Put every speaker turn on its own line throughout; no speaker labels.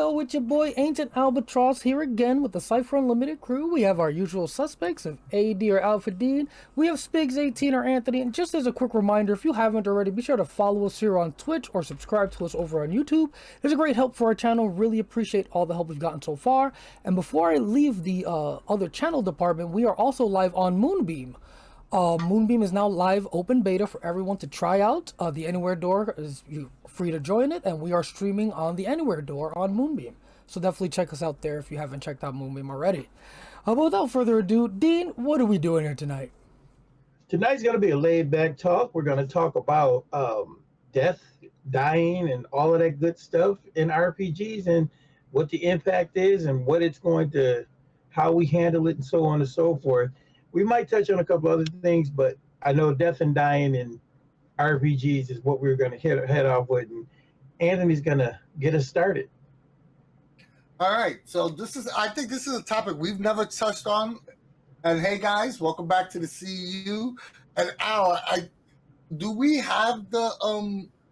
yo, it's your boy Ancient Albatross here again with the Cypher Unlimited crew. We have our usual suspects of AD or Alpha Dean. We have Spigs18 or Anthony. And just as a quick reminder, if you haven't already, be sure to follow us here on Twitch or subscribe to us over on YouTube. It's a great help for our channel. Really appreciate all the help we've gotten so far. And before I leave the other channel department, we are also live on Moonbeam. Moonbeam is now live open beta for everyone to try out. The Anywhere door is free to join it, and we are streaming on the Anywhere door on Moonbeam. So definitely check us out there if you haven't checked out Moonbeam already. But without further ado, Dean, what are we doing here tonight?
Tonight's going to be a laid-back talk. We're going to talk about death, dying, and all of that good stuff in RPGs and what the impact is and what it's going to, how we handle it, and so on and so forth. We might touch on a couple other things, but I know death and dying in RPGs is what we're going to head off with, and Anthony's going to get us started.
All right, so I think this is a topic we've never touched on. And hey guys, welcome back to the CU. And Al, do we have the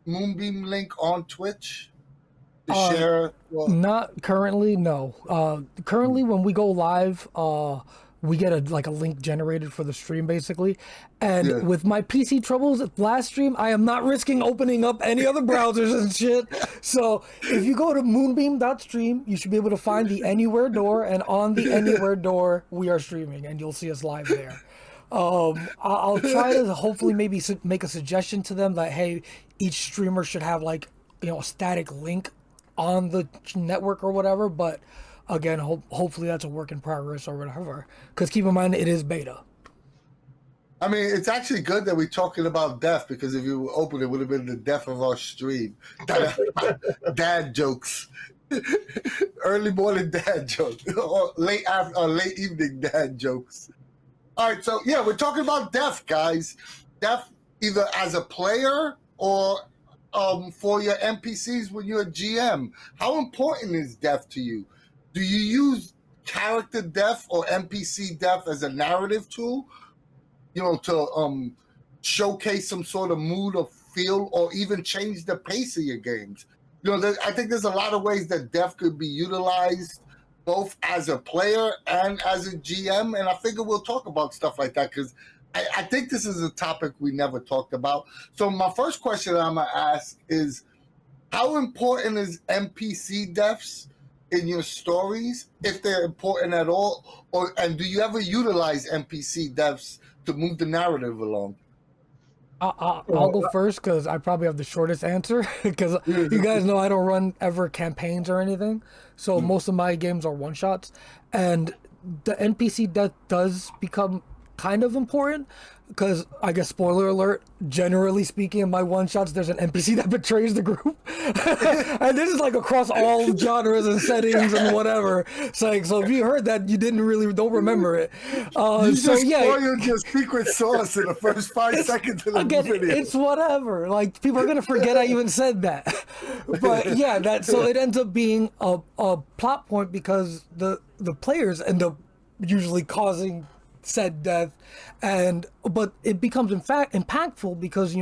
Moonbeam link on Twitch to share?
Not currently, no. Currently, when we go live, we get a link generated for the stream, basically. And with my PC troubles last stream, I am not risking opening up any other browsers and shit. So if you go to moonbeam.stream, you should be able to find the Anywhere door, and on the Anywhere door, we are streaming, and you'll see us live there. I'll try to hopefully maybe make a suggestion to them that, hey, each streamer should have a static link on the network or whatever, but again, hopefully that's a work in progress or whatever. Because keep in mind, it is beta.
I mean, it's actually good that we're talking about death, because if you open it, would have been the death of our stream. Dad jokes. Early morning dad jokes. Or late evening dad jokes. All right, so yeah, we're talking about death, guys. Death either as a player or for your NPCs when you're a GM. How important is death to you? Do you use character death or NPC death as a narrative tool, to showcase some sort of mood or feel, or even change the pace of your games? I think there's a lot of ways that death could be utilized, both as a player and as a GM, and I figure we'll talk about stuff like that, because I think this is a topic we never talked about. So my first question I'm going to ask is, how important is NPC deaths in your stories, if they're important at all, and do you ever utilize NPC deaths to move the narrative along?
I'll go first because I probably have the shortest answer, because you guys know I don't run ever campaigns or anything, so most of my games are one-shots, and the NPC death does become kind of important, because I guess, spoiler alert, generally speaking, in my one-shots, there's an NPC that betrays the group. And this is across all genres and settings and whatever. So if you heard that, you don't remember it.
You just spoiled your secret sauce in the first 5 seconds of the video.
It's whatever. People are gonna forget I even said that. But yeah, so it ends up being a plot point, because the players end up usually causing said death, but it becomes in fact impactful, because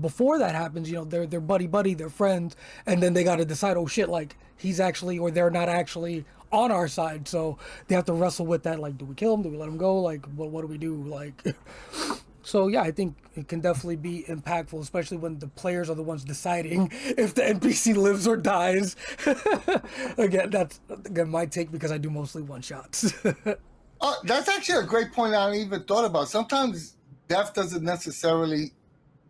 before that happens, they're buddy, they're friends, and then they got to decide, oh shit, he's actually, or they're not actually on our side, so they have to wrestle with that, do we kill him, do we let him go, what do we do, So yeah, I think it can definitely be impactful, especially when the players are the ones deciding if the NPC lives or dies. That's my take, because I do mostly one-shots.
That's actually a great point I hadn't even thought about. Sometimes death doesn't necessarily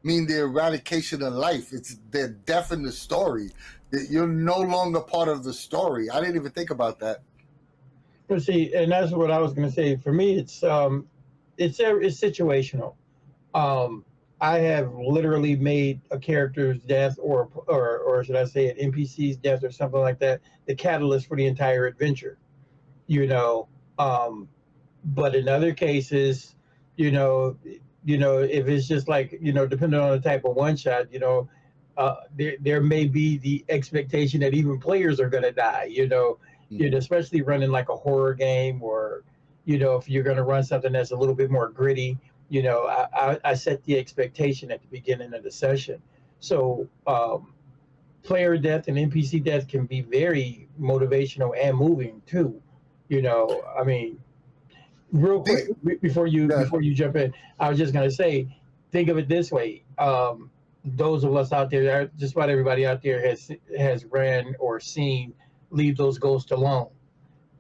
mean the eradication of life. It's the death in the story. You're no longer part of the story. I didn't even think about that.
Well, see, and that's what I was going to say. For me, it's situational. I have literally made a character's death, or should I say an NPC's death or something like that, the catalyst for the entire adventure. But in other cases, if it's just depending on the type of one shot, there may be the expectation that even players are going to die, especially running a horror game, or, if you're going to run something that's a little bit more gritty, I set the expectation at the beginning of the session. So player death and NPC death can be very motivational and moving too. I mean, real quick before you jump in, I was just gonna say, think of it this way. Those of us out there, just about everybody out there has ran or seen "Leave Those Ghosts Alone."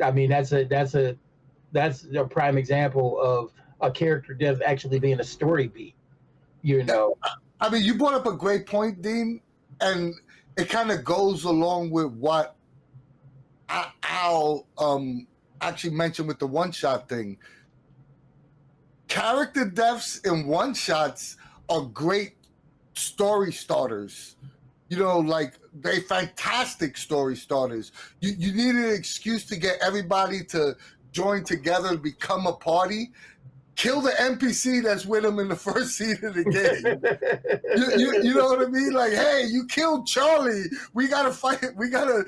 I mean, that's a prime example of a character death actually being a story beat.
I mean, you brought up a great point, Dean, and it kind of goes along with what Al actually mentioned with the one-shot thing. Character deaths in one-shots are great story starters. Like they're fantastic story starters. You need an excuse to get everybody to join together to become a party. Kill the NPC that's with them in the first scene of the game. You know what I mean? Like, hey, you killed Charlie. We gotta fight. We gotta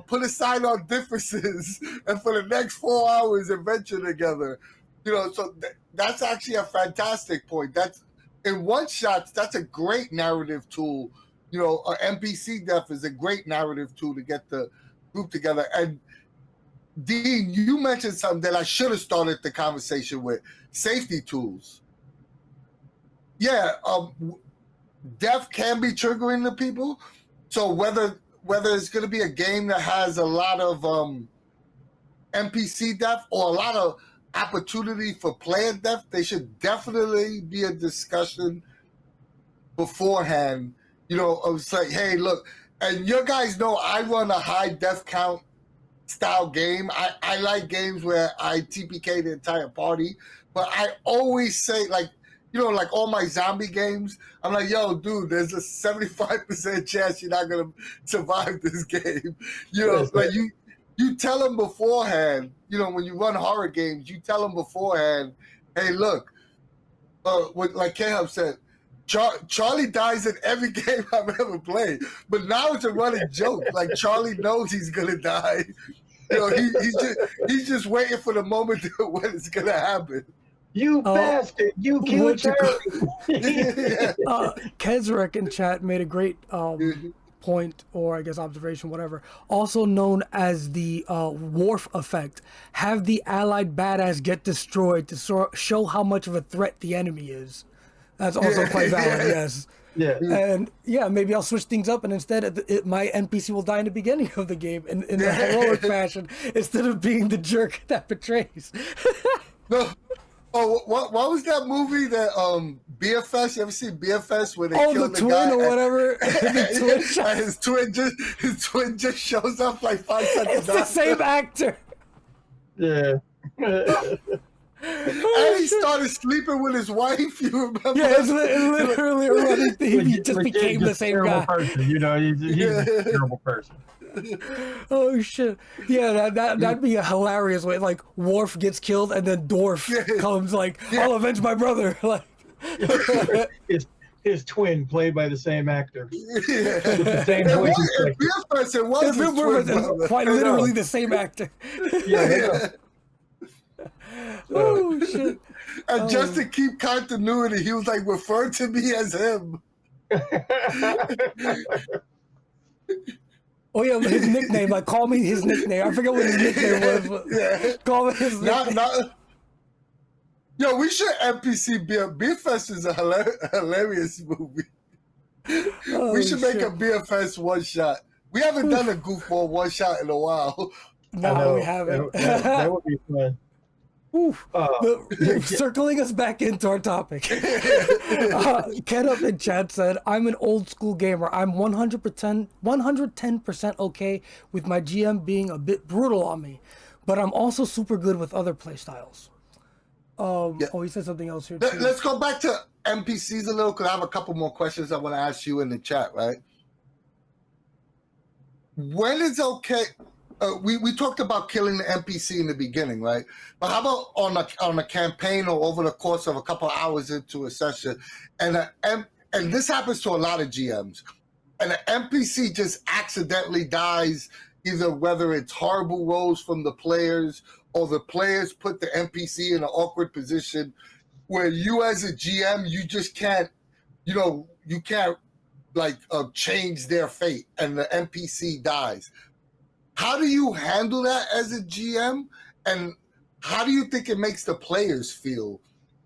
put aside our differences and for the next 4 hours adventure together. So that's actually a fantastic point. That's in one shots. That's a great narrative tool. An NPC death is a great narrative tool to get the group together. And Dean, you mentioned something that I should have started the conversation with: safety tools. Yeah, death can be triggering to people. So whether it's going to be a game that has a lot of NPC death or a lot of opportunity for player death, they should definitely be a discussion beforehand. It's like, hey, look, and you guys know I run a high death count style game. I like games where I TPK the entire party, but I always say, like all my zombie games, I'm like, yo, dude, there's a 75% chance you're not gonna survive this game. Like you tell them beforehand. When you run horror games, you tell them beforehand, hey, look, like K-Hub said, Charlie dies in every game I've ever played, but now it's a running joke. Like Charlie knows he's gonna die. He's just waiting for the moment when it's gonna happen.
You bastard! You killed Charlie.
Kezrek in chat made a great point, or I guess observation, whatever, also known as the Worf effect. Have the allied badass get destroyed to show how much of a threat the enemy is. That's also quite valid, yes.
Yeah.
And maybe I'll switch things up, and instead my NPC will die in the beginning of the game in a heroic fashion instead of being the jerk that betrays.
No. Oh, what was that movie that BFS? You ever see BFS where they killed
the twin
guy
or whatever? The twin
his twin just shows up like 5 seconds.
It's the same actor.
Yeah.
And he started sleeping with his wife. You remember?
Yeah, it's literally a running theme. He just became the same guy.
Person, he's a terrible person.
Oh shit! Yeah, that'd be a hilarious way. Like Worf gets killed, and then Dorf comes like, "I'll avenge my brother." Like
his twin, played by the same actor.
With the same voice. It was
quite literally the same actor.
Yeah.
Oh shit!
And just to keep continuity, he was like, "Refer to me as him."
Oh yeah, his nickname. Like, call me his nickname. I forget what his nickname was. But call me his nickname.
Yo, we should NPC BFS is a hilarious movie. We should make a BFS one shot. We haven't done a goofball one shot in a while.
No, we haven't.
That would be fun.
Circling us back into our topic. Ken up in chat said, I'm an old school gamer. I'm 110% okay with my GM being a bit brutal on me, but I'm also super good with other playstyles. Oh, he said something else here too.
Let's go back to NPCs a little, because I have a couple more questions I want to ask you in the chat, right? When is okay? We talked about killing the NPC in the beginning, right? But how about on a campaign or over the course of a couple of hours into a session, and this happens to a lot of GMs, and an NPC just accidentally dies, either whether it's horrible rolls from the players or the players put the NPC in an awkward position where you as a GM, you just can't, you can't change their fate and the NPC dies. How do you handle that as a GM? And how do you think it makes the players feel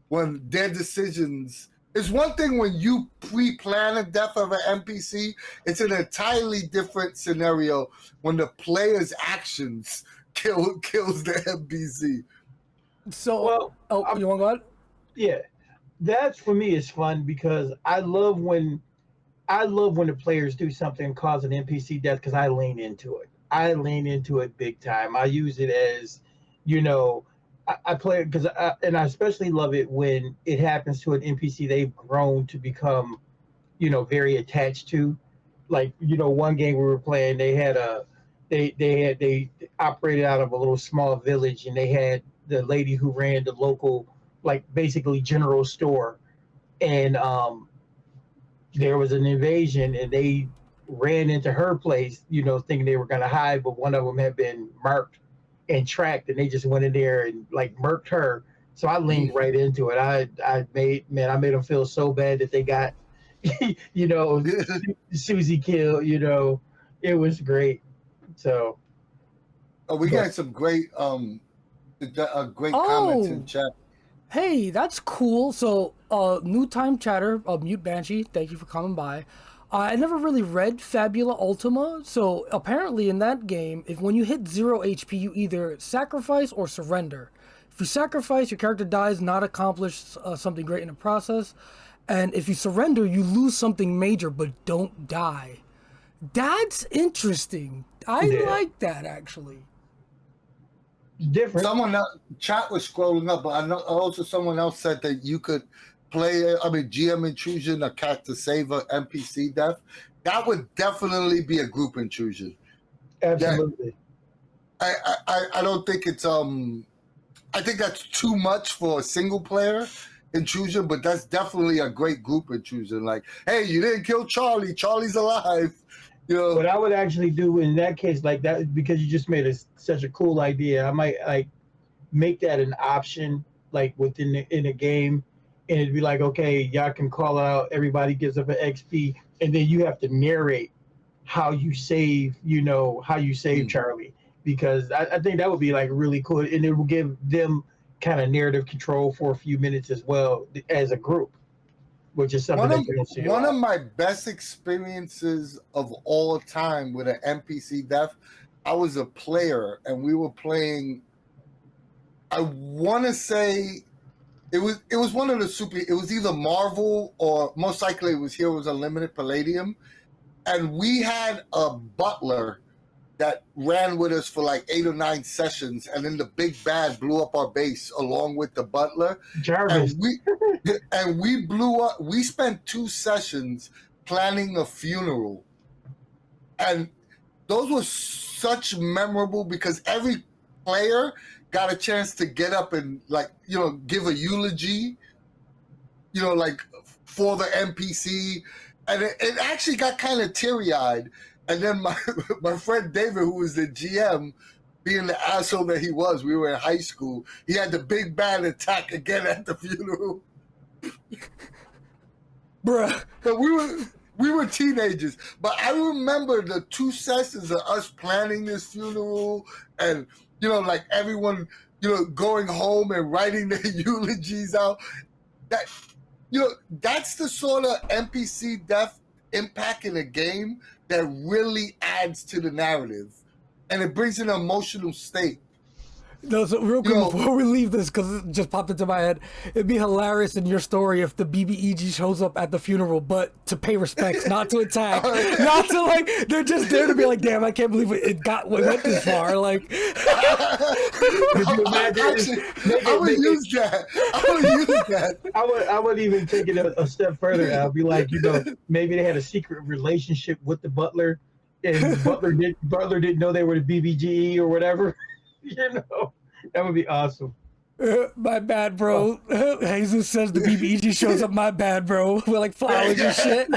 when their decisions... It's one thing when you pre-plan a death of an NPC. It's an entirely different scenario when the player's actions kills the NPC.
So, you want to go ahead?
Yeah, that for me is fun because I love when the players do something cause an NPC death because I lean into it. I lean into it big time. I use it as, I play it because I especially love it when it happens to an NPC they've grown to become, very attached to. Like, one game we were playing, they operated out of a little small village, and they had the lady who ran the local, like basically general store, and there was an invasion, and they ran into her place, thinking they were going to hide, but one of them had been marked and tracked, and they just went in there and like murked her. So I leaned right into it. I made them feel so bad that they got, Susie killed. It was great. So,
we got some great comments in chat.
Hey, that's cool. So, new time chatter, Mute Banshee, thank you for coming by. I never really read Fabula Ultima, so apparently in that game, when you hit 0 HP, you either sacrifice or surrender. If you sacrifice, your character dies, not accomplish something great in the process. And if you surrender, you lose something major, but don't die. That's interesting. I like that, actually.
Different.
Someone else, chat was scrolling up, but I know also someone else said that you could play, GM intrusion, a character save a NPC death. That would definitely be a group intrusion.
Absolutely.
I don't think it's I think that's too much for a single player intrusion, but that's definitely a great group intrusion. Like, hey, you didn't kill Charlie. Charlie's alive.
What I would actually do in that case, like that, because you just made such a cool idea, I might like make that an option, like in a game, and it'd be like, okay, y'all can call out, everybody gives up an XP, and then you have to narrate how you save, Charlie, because I think that would be like really cool, and it will give them kind of narrative control for a few minutes as well as a group, which is something
one of my best experiences of all time with an NPC death. I was a player, and we were playing. I want to say it was one of the it was either Marvel or most likely it was Heroes Unlimited Palladium, and we had a butler that ran with us for like 8 or 9 sessions, and then the big bad blew up our base along with the butler.
Jarvis.
And we blew up. We spent 2 sessions planning a funeral, and those were such memorable because every player got a chance to get up and give a eulogy, for the NPC, and it actually got kind of teary-eyed. And then my friend David, who was the GM, being the asshole that he was, we were in high school, he had the big bad attack again at the funeral.
Bruh.
But we were teenagers. But I remember the 2 sessions of us planning this funeral and, everyone, going home and writing their eulogies out. That, that's the sort of NPC death impact in a game that really adds to the narrative, and it brings an emotional state.
No, so real quick before we leave this, because it just popped into my head, it'd be hilarious in your story if the BBEG shows up at the funeral, but to pay respects, not to attack, not to they're just there to be like, damn, I can't believe it went this far. Like,
I would use that.
I would even take it a step further. I'll be like, maybe they had a secret relationship with the butler, and Butler didn't know they were the BBGE or whatever. That would be awesome.
My bad, bro. Jesus says the BBEG shows up. My bad, bro. We're like flowers and shit.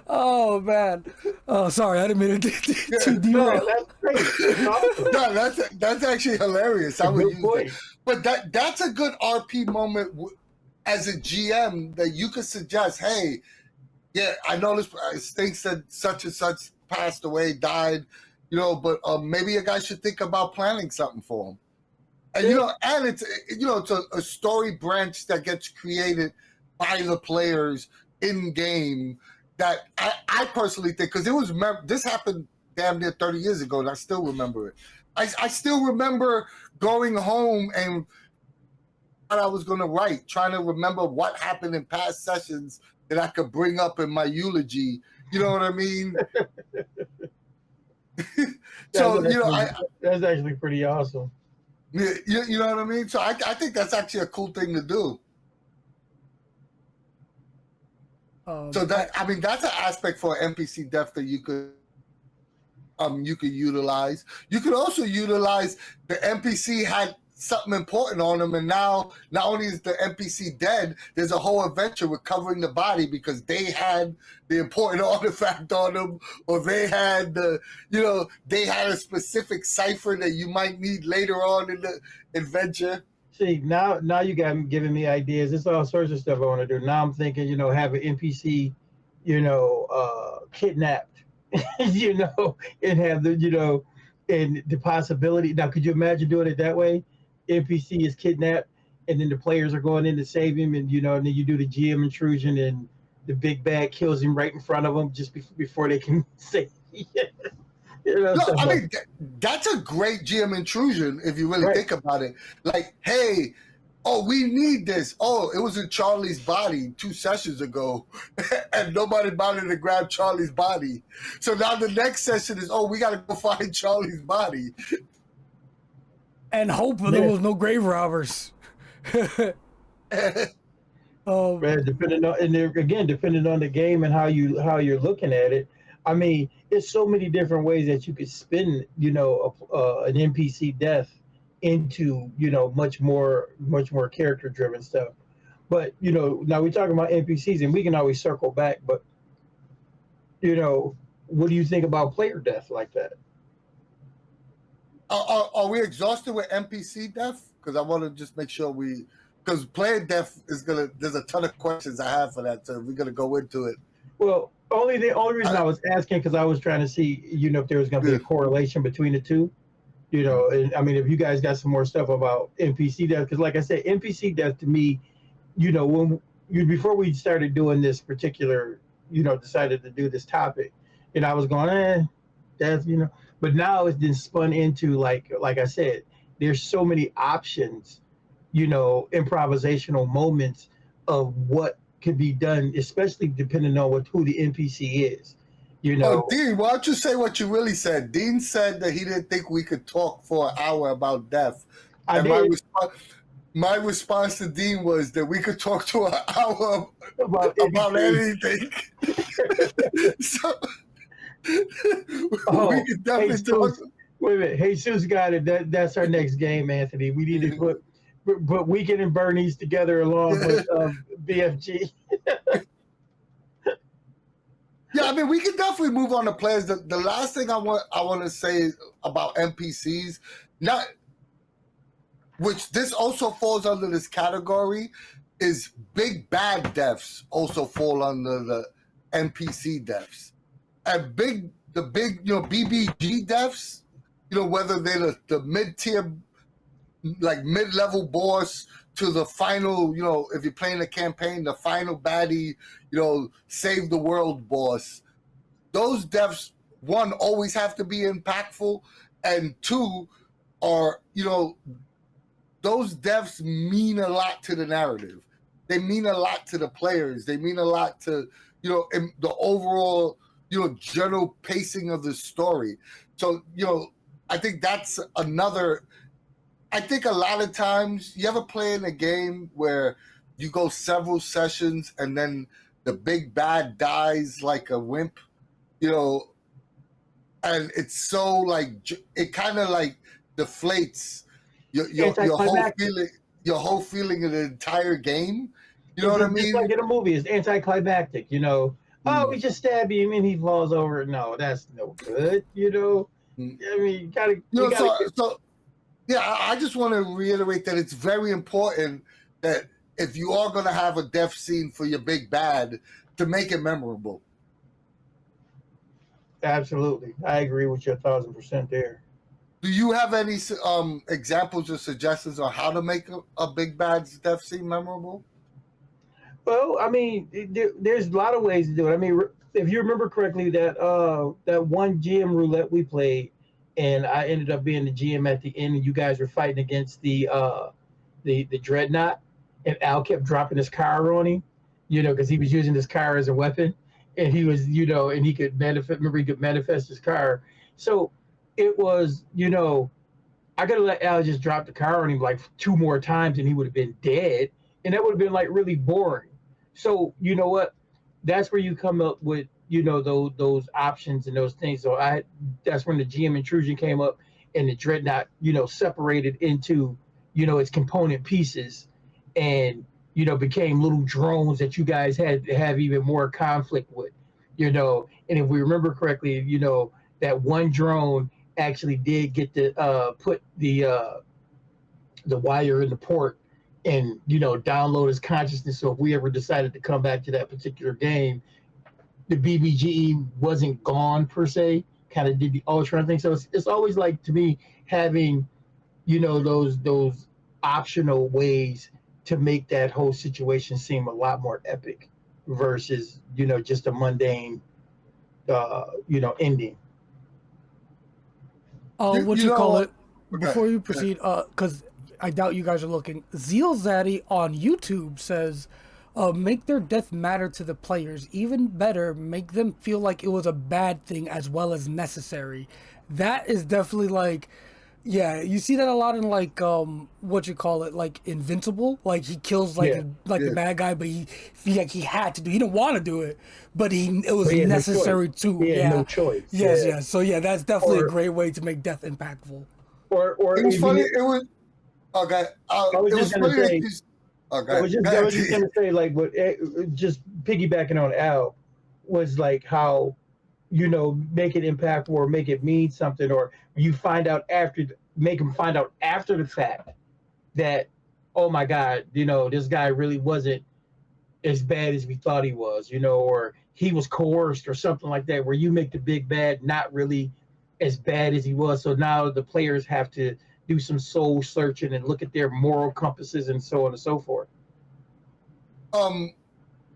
Oh man. Oh, sorry, I didn't mean to derail.
No, that's great. That's awesome.
No, that's actually hilarious. I would use it. But that's a good RP moment as a GM that you could suggest, hey, yeah, I know this stinks that such and such passed away, died, but maybe a guy should think about planning something for him. And and it's it's a story branch that gets created by the players in game that I personally think, because this happened damn near 30 years ago, and I still remember it. I still remember going home and what I was going to write, trying to remember what happened in past sessions that I could bring up in my eulogy. You know what I mean? So
that's actually pretty awesome.
You know what I mean? So I think that's actually a cool thing to do. So that's an aspect for NPC death that you could utilize. You could also utilize the NPC had something important on them, and now not only is the NPC dead, there's a whole adventure recovering the body because they had the important artifact on them, or they had they had a specific cipher that you might need later on in the adventure.
See, now you got me giving me ideas. It's all sorts of stuff I want to do. Now I'm thinking, have an NPC, kidnapped, and have the, and the possibility. Now, could you imagine doing it that way? NPC is kidnapped, and then the players are going in to save him, and and then you do the GM intrusion, and the big bad kills him right in front of them just before they can save him.
I mean, that's a great GM intrusion if you really think about it. Like, hey, we need this. Oh, it was in Charlie's body 2 sessions ago, and nobody bothered to grab Charlie's body. So now the next session is, we got to go find Charlie's body.
And hope there was no grave robbers.
Depending on, and again, depending on the game and how you're looking at it. I mean, there's so many different ways that you could spin, an NPC death into, much more character driven stuff. But, now we're talking about NPCs, and we can always circle back. But, what do you think about player death like that?
Are we exhausted with NPC death? Because I want to just make sure because player death there's a ton of questions I have for that, so we're gonna go into it.
Well, the only reason I was asking, because I was trying to see, if there was gonna be a correlation between the two. And I mean, if you guys got some more stuff about NPC death, because like I said, NPC death to me, before we started doing this particular, decided to do this topic, and I was going, death, but now it's been spun into like I said, there's so many options, improvisational moments of what could be done, especially depending on who the NPC is.
Oh, Dean, why don't you say what you really said? Dean said that he didn't think we could talk for an hour about death. My response to Dean was that we could talk to an hour about anything. So we could definitely talk.
Wait a minute. Jesus got it. That's our next game, Anthony. We need to put Weekend and Bernie's together along with BFG.
Yeah, I mean, we can definitely move on to players. The last thing I want to say about NPCs, which this also falls under this category, is big bad deaths also fall under the NPC deaths. And the big BBG deaths, whether they're the mid-tier, like mid-level boss to the final, if you're playing a campaign, the final baddie, save the world boss. Those deaths, 1, always have to be impactful, and 2, are, those deaths mean a lot to the narrative. They mean a lot to the players. They mean a lot to, in the overall, general pacing of the story. So, I think that's another. I think a lot of times, you ever play in a game where you go several sessions and then the big bad dies like a wimp, and it's so like, it kind of like deflates your whole feeling of the entire game. You know what I mean?
Just like in a movie, it's anticlimactic, Oh, we just stab him and he falls over. No, that's no good, I mean, you gotta.
So yeah, I just want to reiterate that it's very important that if you are going to have a death scene for your big bad, to make it memorable.
Absolutely, I agree with you 1,000% there.
Do you have any examples or suggestions on how to make a big bad's death scene memorable?
Well, I mean, there's a lot of ways to do it. I mean, if you remember correctly, that one GM roulette we played, and I ended up being the GM at the end, and you guys were fighting against the dreadnought, and Al kept dropping his car on him, because he was using his car as a weapon, and he was, and he could manifest. Remember, he could manifest his car. So it was, I could have let Al just drop the car on him like 2 more times, and he would have been dead, and that would have been like really boring. So you know what? That's where you come up with those options and those things. So that's when the GM intrusion came up, and the dreadnought separated into its component pieces, and became little drones that you guys had to have even more conflict with. And if we remember correctly, that one drone actually did get to put the wire in the port and download his consciousness. So if we ever decided to come back to that particular game, the BBGE wasn't gone per se. Kind of did the Ultron thing. So it's always like, to me, having those optional ways to make that whole situation seem a lot more epic versus just a mundane ending.
What you call it? Before you proceed, because I doubt you guys are looking. Zeal Zaddy on YouTube says, make their death matter to the players. Even better, make them feel like it was a bad thing as well as necessary. That is definitely like, yeah, you see that a lot in like what you call it, like Invincible. Like he kills the bad guy, but he had to do. He didn't want to do it, but it was necessary to.
He had no choice.
Yes. So yeah, that's definitely a great way to make death impactful.
Or
it was funny. It was okay.
I was just gonna say, like, what just piggybacking on Al was like how make it impactful or make it mean something, or you make them find out after the fact that, oh my God, this guy really wasn't as bad as we thought he was, or he was coerced or something like that, where you make the big bad not really as bad as he was. So now the players have to do some soul searching and look at their moral compasses and so on and so forth.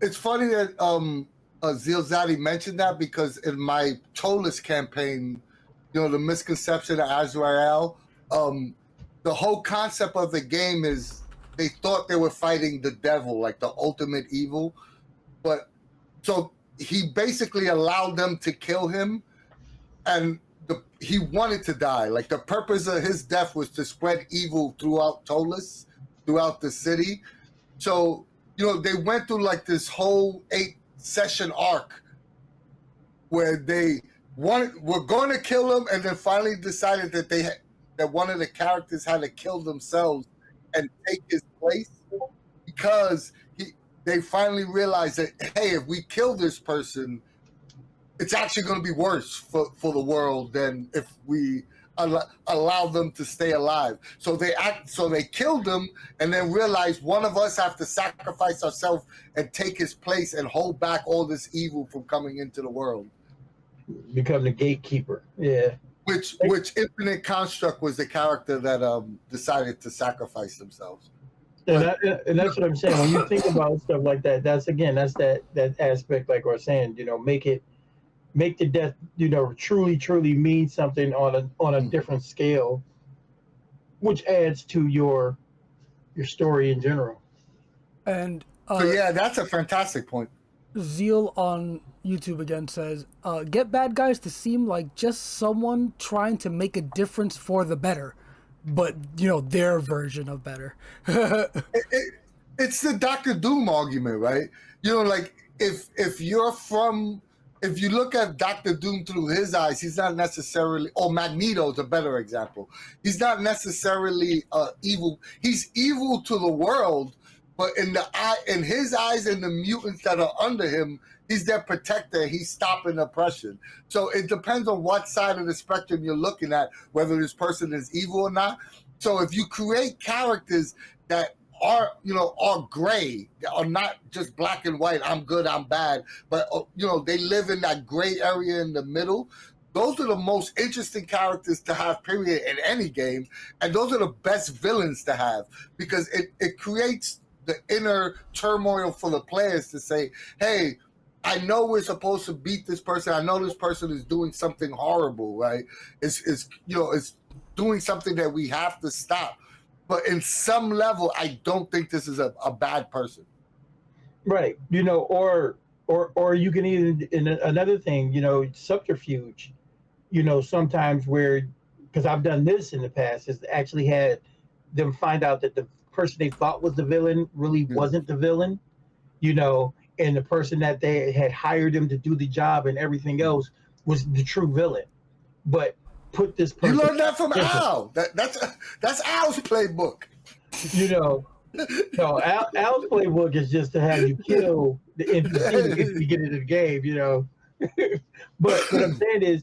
It's funny that Zeal Zaddy mentioned that, because in my Tolis campaign, the misconception of Azrael, the whole concept of the game is they thought they were fighting the devil, like the ultimate evil. But so he basically allowed them to kill him, and he wanted to die. Like the purpose of his death was to spread evil throughout Tolis, throughout the city. So, they went through like this whole 8-session arc where they were going to kill him, and then finally decided that that one of the characters had to kill themselves and take his place, because they finally realized that, hey, if we kill this person, it's actually going to be worse for the world than if we allow them to stay alive. So they killed him, and then realized one of us have to sacrifice ourselves and take his place and hold back all this evil from coming into the world.
Become the gatekeeper. Yeah.
Which Infinite Construct was the character that decided to sacrifice themselves.
And that's what I'm saying. When you think about stuff like that, that's that aspect, like we're saying, make the death, truly mean something on a different scale, which adds to your story in general.
And
so yeah, that's a fantastic point.
Zeal on YouTube again says, get bad guys to seem like just someone trying to make a difference for the better, but their version of better.
It's the Dr. Doom argument, right? Like if you look at Dr. Doom through his eyes, he's not necessarily, or Magneto is a better example. He's not necessarily evil. He's evil to the world, but in his eyes and the mutants that are under him, he's their protector. He's stopping oppression. So it depends on what side of the spectrum you're looking at, whether this person is evil or not. So if you create characters that are gray, are not just black and white. I'm good, I'm bad, but they live in that gray area in the middle. Those are the most interesting characters to have, period, in any game, and those are the best villains to have because it creates the inner turmoil for the players to say, hey, I know we're supposed to beat this person. I know this person is doing something horrible, right? It's doing something that we have to stop. But in some level, I don't think this is a bad person.
Right. Or you can even, in another thing, subterfuge, sometimes where, because I've done this in the past, is actually had them find out that the person they thought was the villain really wasn't the villain, and the person that they had hired them to do the job and everything else was the true villain. But put this person.
You learned that from Al. That's Al's playbook.
No, Al's playbook is just to have you kill the NPC if you get into the game, But what I'm saying is,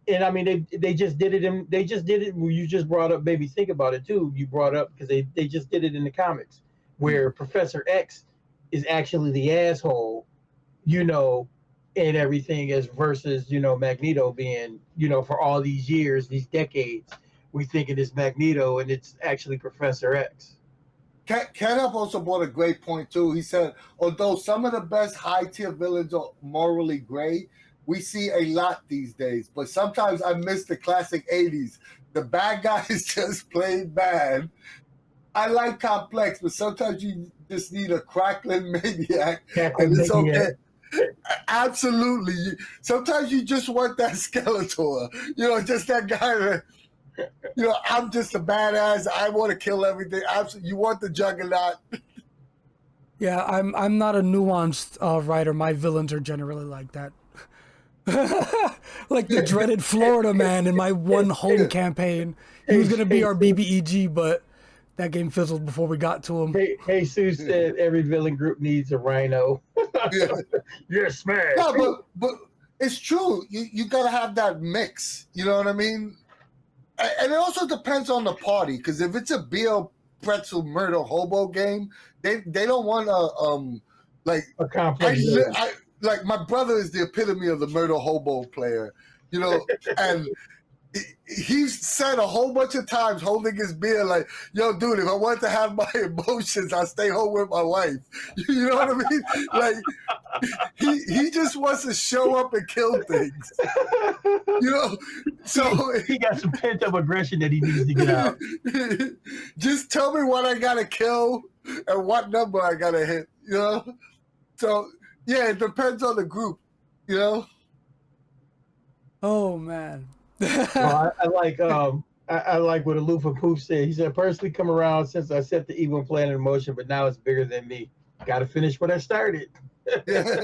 and I mean they just did it. They just did it. You just brought up, baby. Think about it too. You brought up because they just did it in the comics where Professor X is actually the asshole, and everything is versus Magneto being for all these years, these decades, we thinking it's Magneto and it's actually Professor X.
Kenneth also brought a great point too. He said, although some of the best high tier villains are morally gray, we see a lot these days. But sometimes I miss the classic 80s. The bad guys just plain bad. I like complex, but sometimes you just need a crackling maniac, and it's okay. Absolutely. Sometimes you just want that Skeletor. Just that guy that, I'm just a badass. I want to kill everything. Absolutely. You want the Juggernaut.
Yeah, I'm not a nuanced writer. My villains are generally like that. Like the dreaded Florida man in my one home campaign. He was going to be our BBEG, but that game fizzled before we got to him.
Hey, Sue said every villain group needs a rhino.
Yeah.
You're smash.
No, but it's true. You got to have that mix. You know what I mean? And it also depends on the party, because if it's a beer pretzel murder hobo game, they don't want
a complex.
Like my brother is the epitome of the murder hobo player, and he's said a whole bunch of times holding his beer like, yo, dude, if I want to have my emotions, I'll stay home with my wife. You know what I mean? Like, he just wants to show up and kill things. So
he got some pent-up aggression that he needs to get out.
Just tell me what I gotta kill and what number I gotta hit, So yeah, it depends on the group,
Oh man.
Well, I like what Aloof and Poof said. He said, personally come around since I set the evil plan in motion, but now it's bigger than me. Got to finish what I started.
Yeah.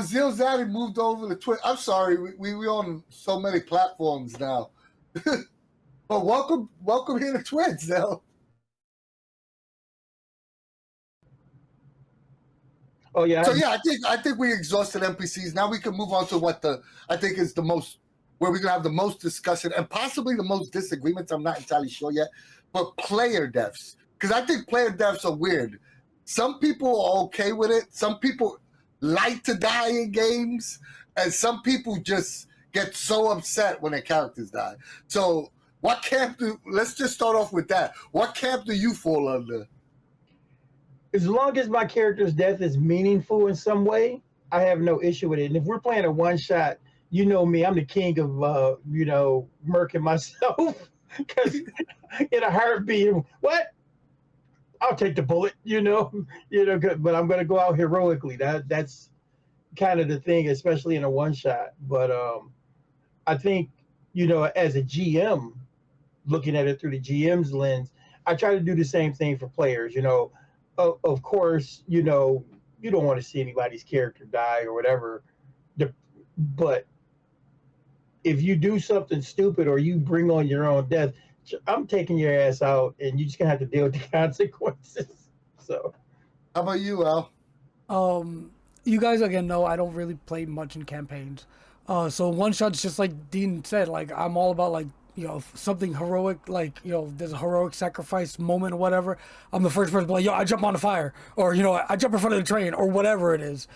Zil Zaddy moved over to Twitch. I'm sorry, we on so many platforms now. But welcome here to Twitch, Zil.
Oh yeah.
So yeah, I think we exhausted NPCs. Now we can move on to what I think is the most, where we're gonna have the most discussion and possibly the most disagreements. I'm not entirely sure yet, but player deaths, because I think player deaths are weird. Some people are okay with it. Some people like to die in games, and some people just get so upset when their characters die. So let's just start off with that. What camp do you fall under?
As long as my character's death is meaningful in some way, I have no issue with it. And if we're playing a one shot, you know me, I'm the king of murking myself. Because in a heartbeat, what? I'll take the bullet, but I'm going to go out heroically. That's kind of the thing, especially in a one shot. But I think, as a GM, looking at it through the GM's lens, I try to do the same thing for players. Of course, you don't want to see anybody's character die or whatever. But if you do something stupid or you bring on your own death, I'm taking your ass out, and you're just gonna have to deal with the consequences. So,
how about you, Al?
You guys again know I don't really play much in campaigns. So one shot's just like Dean said. Like I'm all about if something heroic, like, there's a heroic sacrifice moment or whatever, I'm the first person to be like, yo, I jump on the fire, or, I jump in front of the train, or whatever it is.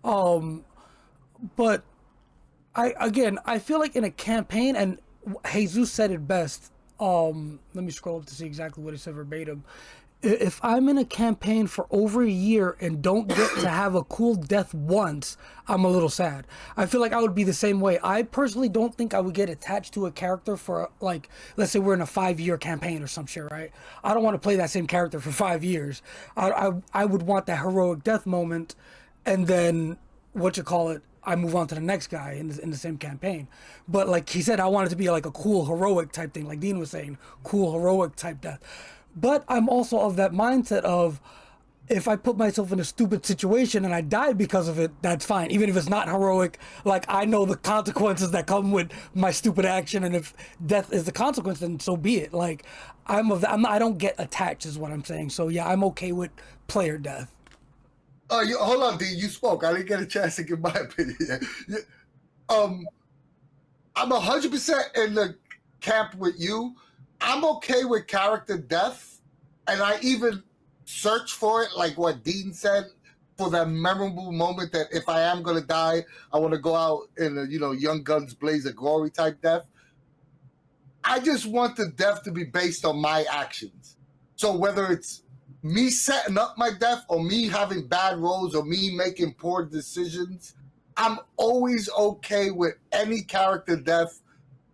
But I feel like in a campaign, and Jesus said it best. Let me scroll up to see exactly what he said verbatim. If I'm in a campaign for over a year and don't get to have a cool death once, I'm a little sad. I feel like I would be the same way. I personally don't think I would get attached to a character for, like, let's say we're in a 5-year campaign or some shit, right? I don't want to play that same character for 5 years. I would want that heroic death moment, and then I move on to the next guy in the same campaign. But like he said, I want it to be like a cool heroic type thing, like Dean was saying, cool heroic type death. But I'm also of that mindset of, if I put myself in a stupid situation and I die because of it, that's fine. Even if it's not heroic, like, I know the consequences that come with my stupid action, and if death is the consequence, then so be it. Like, I don't get attached, is what I'm saying. So yeah, I'm okay with player death.
Hold on, D. You spoke. I didn't get a chance to give my opinion. I'm 100% in the camp with you. I'm okay with character death, and I even search for it, like what Dean said, for that memorable moment that if I am going to die, I want to go out in a, Young Guns Blaze of Glory type death. I just want the death to be based on my actions. So whether it's me setting up my death, or me having bad rolls, or me making poor decisions, I'm always okay with any character death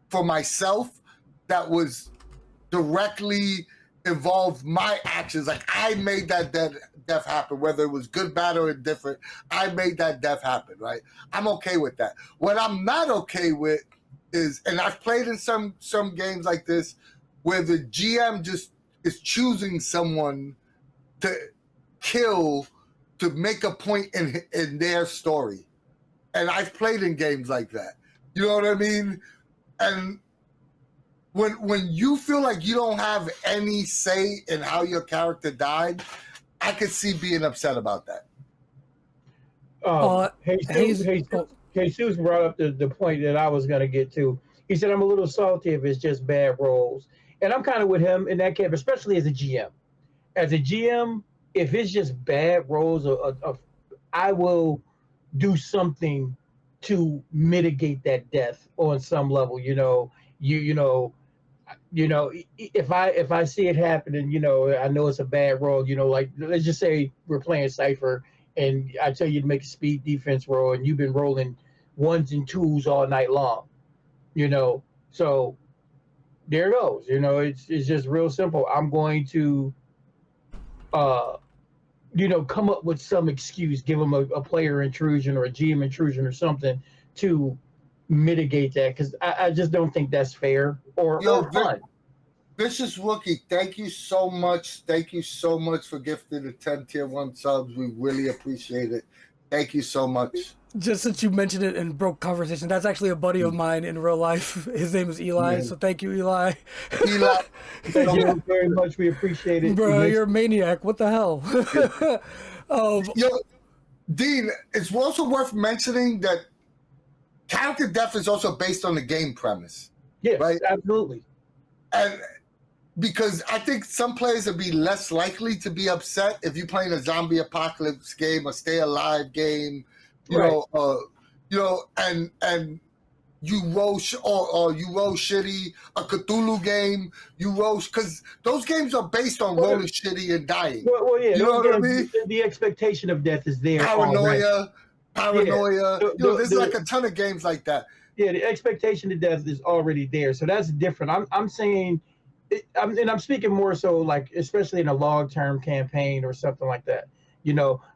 for myself that was directly involved my actions. Like, I made that death happen, whether it was good, bad, or indifferent. I made that death happen, right? I'm okay with that. What I'm not okay with is, and I've played in some games like this, where the GM just is choosing someone to kill to make a point in their story. And I've played in games like that. You know what I mean? And when you feel like you don't have any say in how your character died, I could see being upset about that.
Jesus brought up the point that I was going to get to. He said, I'm a little salty if it's just bad rolls. And I'm kind of with him in that case, especially as a GM. As a GM, if it's just bad rolls, I will do something to mitigate that death on some level. If I see it happening, I know it's a bad roll. Like, let's just say we're playing Cypher, and I tell you to make a speed defense roll, and you've been rolling 1s and 2s all night long. So there it goes. It's just real simple. I'm going to come up with some excuse, give them a player intrusion or a GM intrusion or something to mitigate that, because I just don't think that's fair or fun.
Vicious Rookie, thank you so much. Thank you so much for gifting the 10 tier 1 subs. We really appreciate it. Thank you so much.
Just since you mentioned it and broke conversation, that's actually a buddy of mine in real life. His name is Eli, so thank you, Eli.
Eli,
thank you very much. We appreciate it.
Bro, you're a maniac. What the hell?
Yo, Dean, it's also worth mentioning that character death is also based on the game premise.
Yes,
right?
Absolutely.
And because I think some players would be less likely to be upset if you're playing a zombie apocalypse game, a stay alive game, and you roll or you roll shitty, a Cthulhu game, you roll, because those games are based on rolling shitty and dying.
Well, yeah,
you know what I mean?
The expectation of death is there.
Paranoia.
Yeah.
There's like a ton of games like that.
Yeah, the expectation of death is already there, so that's different. I'm saying, I'm speaking more so, like, especially in a long-term campaign or something like that.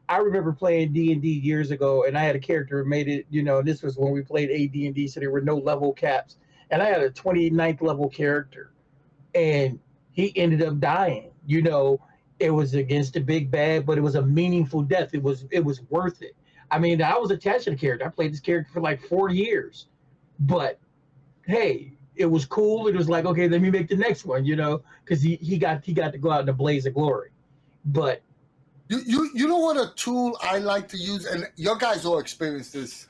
I remember playing D&D years ago, and I had a character who made it. This was when we played AD&D, so there were no level caps, and I had a 29th level character, and he ended up dying. It was against the big bad, but it was a meaningful death. It was worth it. I mean, I was attached to the character. I played this character for like 4 years, but hey, it was cool. It was like, okay, let me make the next one, because he got to go out in a blaze of glory. But
you know what a tool I like to use, and your guys all experience this.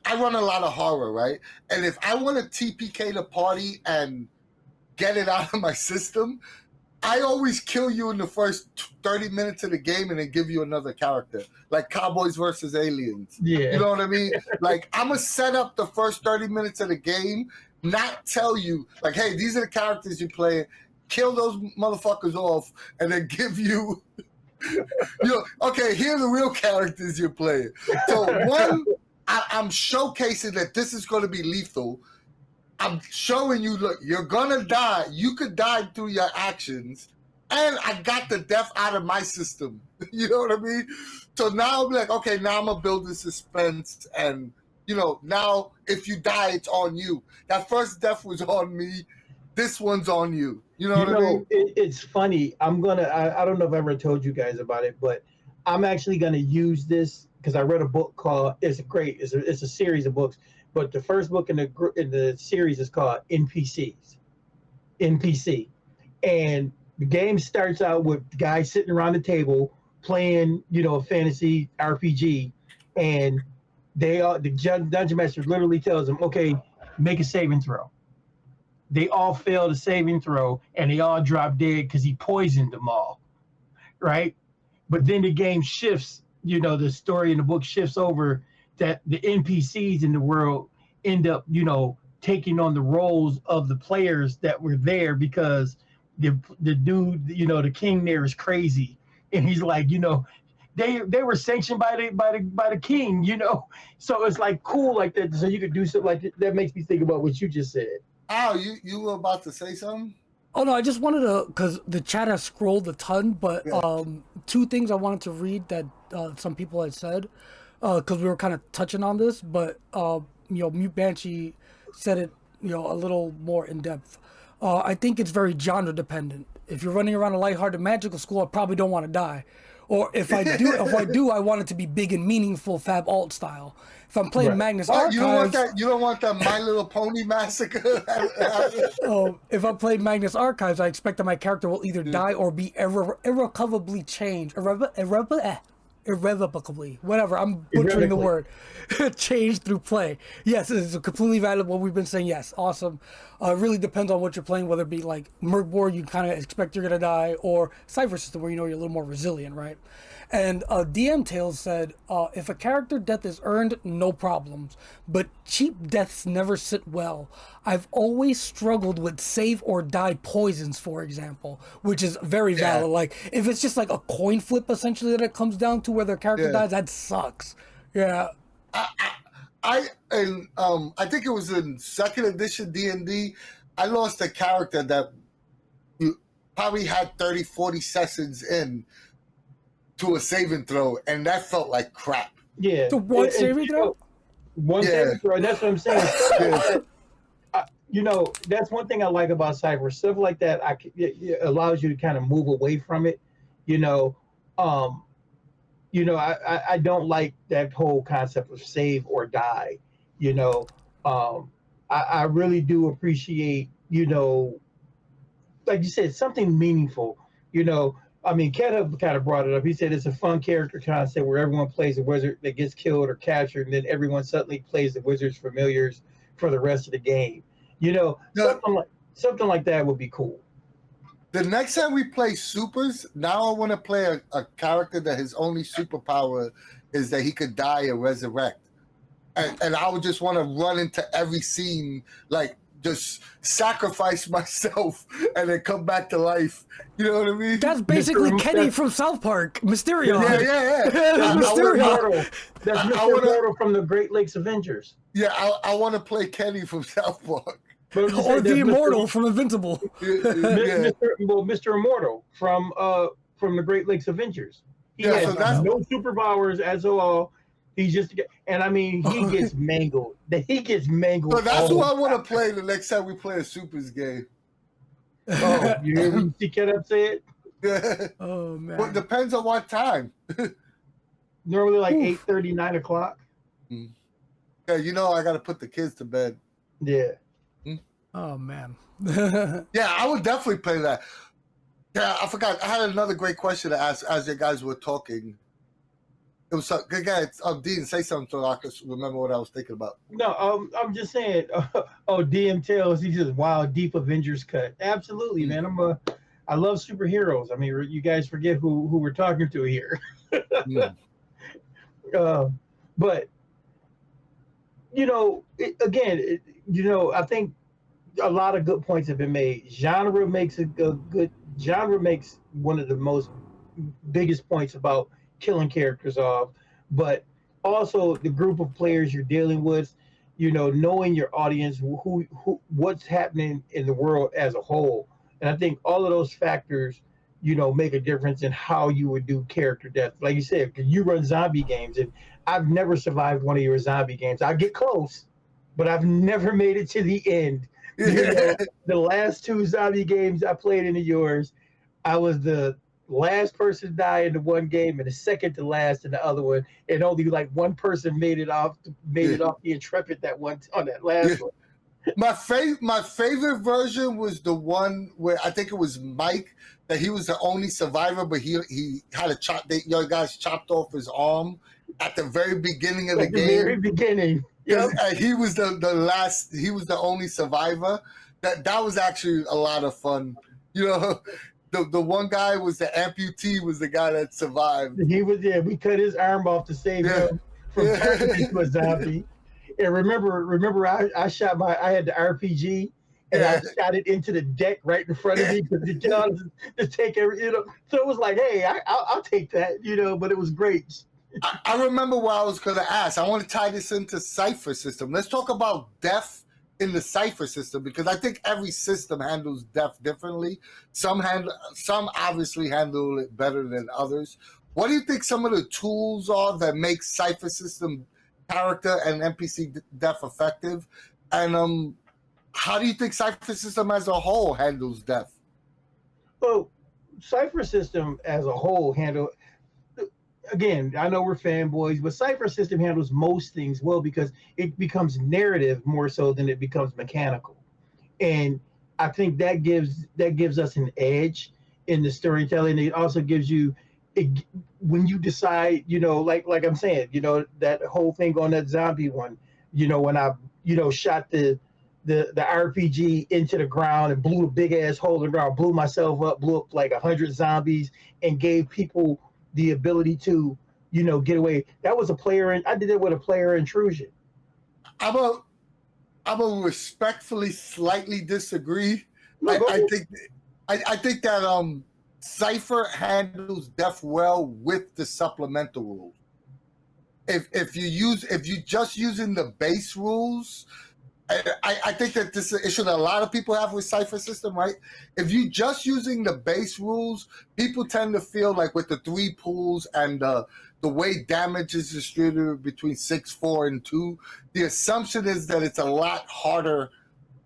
I run a lot of horror, right? And if I want to TPK the party and get it out of my system, I always kill you in the first 30 minutes of the game and then give you another character, like Cowboys versus Aliens.
Yeah.
You know what I mean? Like, I'm going to set up the first 30 minutes of the game, not tell you, like, hey, these are the characters you're playing, kill those motherfuckers off, and then give you, okay, here are the real characters you're playing. So, one, I'm showcasing that this is going to be lethal. I'm showing you, look, you're gonna die. You could die through your actions. And I got the death out of my system. You know what I mean? So now I'm like, okay, now I'm gonna build the suspense. And, now if you die, it's on you. That first death was on me. This one's on you. You know what I mean?
It's funny. I don't know if I ever told you guys about it, but I'm actually gonna use this because I read a book called, it's a series of books. But the first book in the series is called NPCs, NPC, and the game starts out with guys sitting around the table playing, a fantasy RPG, and the dungeon master literally tells them, okay, make a saving throw. They all fail the saving throw, and they all drop dead because he poisoned them all, right? But then the game shifts. The story in the book shifts over that the NPCs in the world end up, taking on the roles of the players that were there because the dude, the king there is crazy, and he's like, they were sanctioned by the king, So it's like cool like that. So you could do something like that. That makes me think about what you just said.
Oh, you were about to say something?
Oh no, I just wanted to, because the chat has scrolled a ton, but two things I wanted to read that some people had said, because we were kind of touching on this, but Mute Banshee said it, a little more in depth. I think it's very genre dependent. If you're running around a lighthearted magical school, I probably don't want to die. Or if I do, I want it to be big and meaningful, Fab Alt style. If I'm playing Magnus Archives,
you don't want that My Little Pony massacre.
If I'm playing Magnus Archives, I expect that my character will either die or be irrevocably changed. Irrevocably, whatever. I'm butchering the word. Changed through play. Yes, it's completely valid. What we've been saying. Yes, awesome. It really depends on what you're playing. Whether it be like Merc Board, you kind of expect you're gonna die, or Cypher System, where you're a little more resilient, right? And DM Tales said, if a character death is earned, no problems. But cheap deaths never sit well. I've always struggled with save or die poisons, for example, which is very valid. Like, if it's just like a coin flip, essentially, that it comes down to where their character dies, that sucks. Yeah.
I think it was in 2nd edition D&D, I lost a character that you probably had 30, 40 sessions in to a saving throw, and that felt like crap.
Yeah.
To what saving throw?
One saving throw, and that's what I'm saying. That's one thing I like about Cypher. Stuff like that, it allows you to kind of move away from it. I don't like that whole concept of save or die. I really do appreciate, like you said, something meaningful. Ken kind of brought it up. He said it's a fun character concept where everyone plays a wizard that gets killed or captured, and then everyone suddenly plays the wizard's familiars for the rest of the game. Something like that would be cool.
The next time we play supers, now I want to play a character that his only superpower is that he could die and resurrect. And I would just want to run into every scene, like just sacrifice myself and then come back to life. You know what I mean?
That's basically Kenny from South Park, Mysterion.
Yeah.
That's Mysterion.
That's Mr. Immortal from the Great Lakes Avengers.
Yeah, I want to play Kenny from South Park.
Or the Immortal from Invincible.
Mr. Immortal from the Great Lakes Avengers. He has no superpowers as all. He's just, and he gets mangled. He gets mangled.
So that's who I want to play the next time we play a Supers game.
Oh, you hear me see Ken say it?
Yeah.
Oh, man.
Well, it depends on what time.
Normally like 8:30, 9 o'clock.
Yeah, I got to put the kids to bed.
Yeah.
Oh, man.
Yeah, I would definitely play that. Yeah, I forgot. I had another great question to ask as you guys were talking. It was good guy. Dean, say something so I can remember what I was thinking about.
No, I'm just saying. DM tells he's just wild, deep Avengers cut. Absolutely, man. I love superheroes. I mean, you guys forget who we're talking to here. But I think a lot of good points have been made. Genre makes one of the most biggest points about killing characters off, but also the group of players you're dealing with, knowing your audience, who what's happening in the world as a whole. And I think all of those factors, make a difference in how you would do character death. Like you said, because you run zombie games, and I've never survived one of your zombie games. I get close, but I've never made it to the end. The last 2 zombie games I played into yours, I was the last person to die in the one game and the second to last in the other one, and only like one person made it off the Intrepid on that last one.
My favorite version was the one where I think it was Mike, that he was the only survivor, but he had your guys chopped off his arm at the very beginning of the game.
Very beginning.
Yep. He was the last. He was the only survivor. That was actually a lot of fun. The one guy was the amputee, was the guy that survived.
He was we cut his arm off to save him from turning into a zombie. And remember, I shot I had the RPG, and I shot it into the deck right in front of me to take every. So it was like, hey, I'll take that, But it was great.
I remember what I was going to ask. I want to tie this into Cypher system. Let's talk about death in the Cypher system, because I think every system handles death differently. Some obviously handle it better than others. What do you think some of the tools are that make Cypher system character and NPC death effective? And how do you think Cypher system as a whole handles death?
Well, Cypher system as a whole again, I know we're fanboys, but Cypher system handles most things well because it becomes narrative more so than it becomes mechanical. And I think that gives us an edge in the storytelling. It also gives you, when you decide, like I'm saying, that whole thing on that zombie one, when I, shot the RPG into the ground and blew a big ass hole in the ground, blew myself up, blew up like 100 zombies, and gave people the ability to, get away. That was I did it with a player intrusion.
I'm a respectfully slightly disagree.
No,
I think that Cypher handles death well with the supplemental rules. If you just using the base rules, I think that this is an issue that a lot of people have with Cypher system, right? If you just using the base rules, people tend to feel like with the 3 pools and the way damage is distributed between 6, 4, and 2, the assumption is that it's a lot harder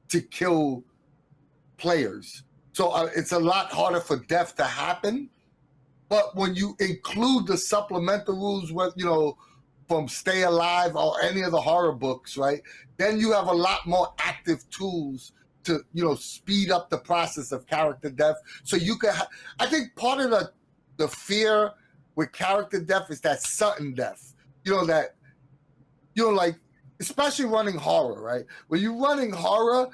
to kill players. So it's a lot harder for death to happen. But when you include the supplemental rules, from Stay Alive or any of the horror books, right? Then you have a lot more active tools to, speed up the process of character death. So you can, I think part of the fear with character death is that sudden death. Like, especially running horror, right? When you're running horror,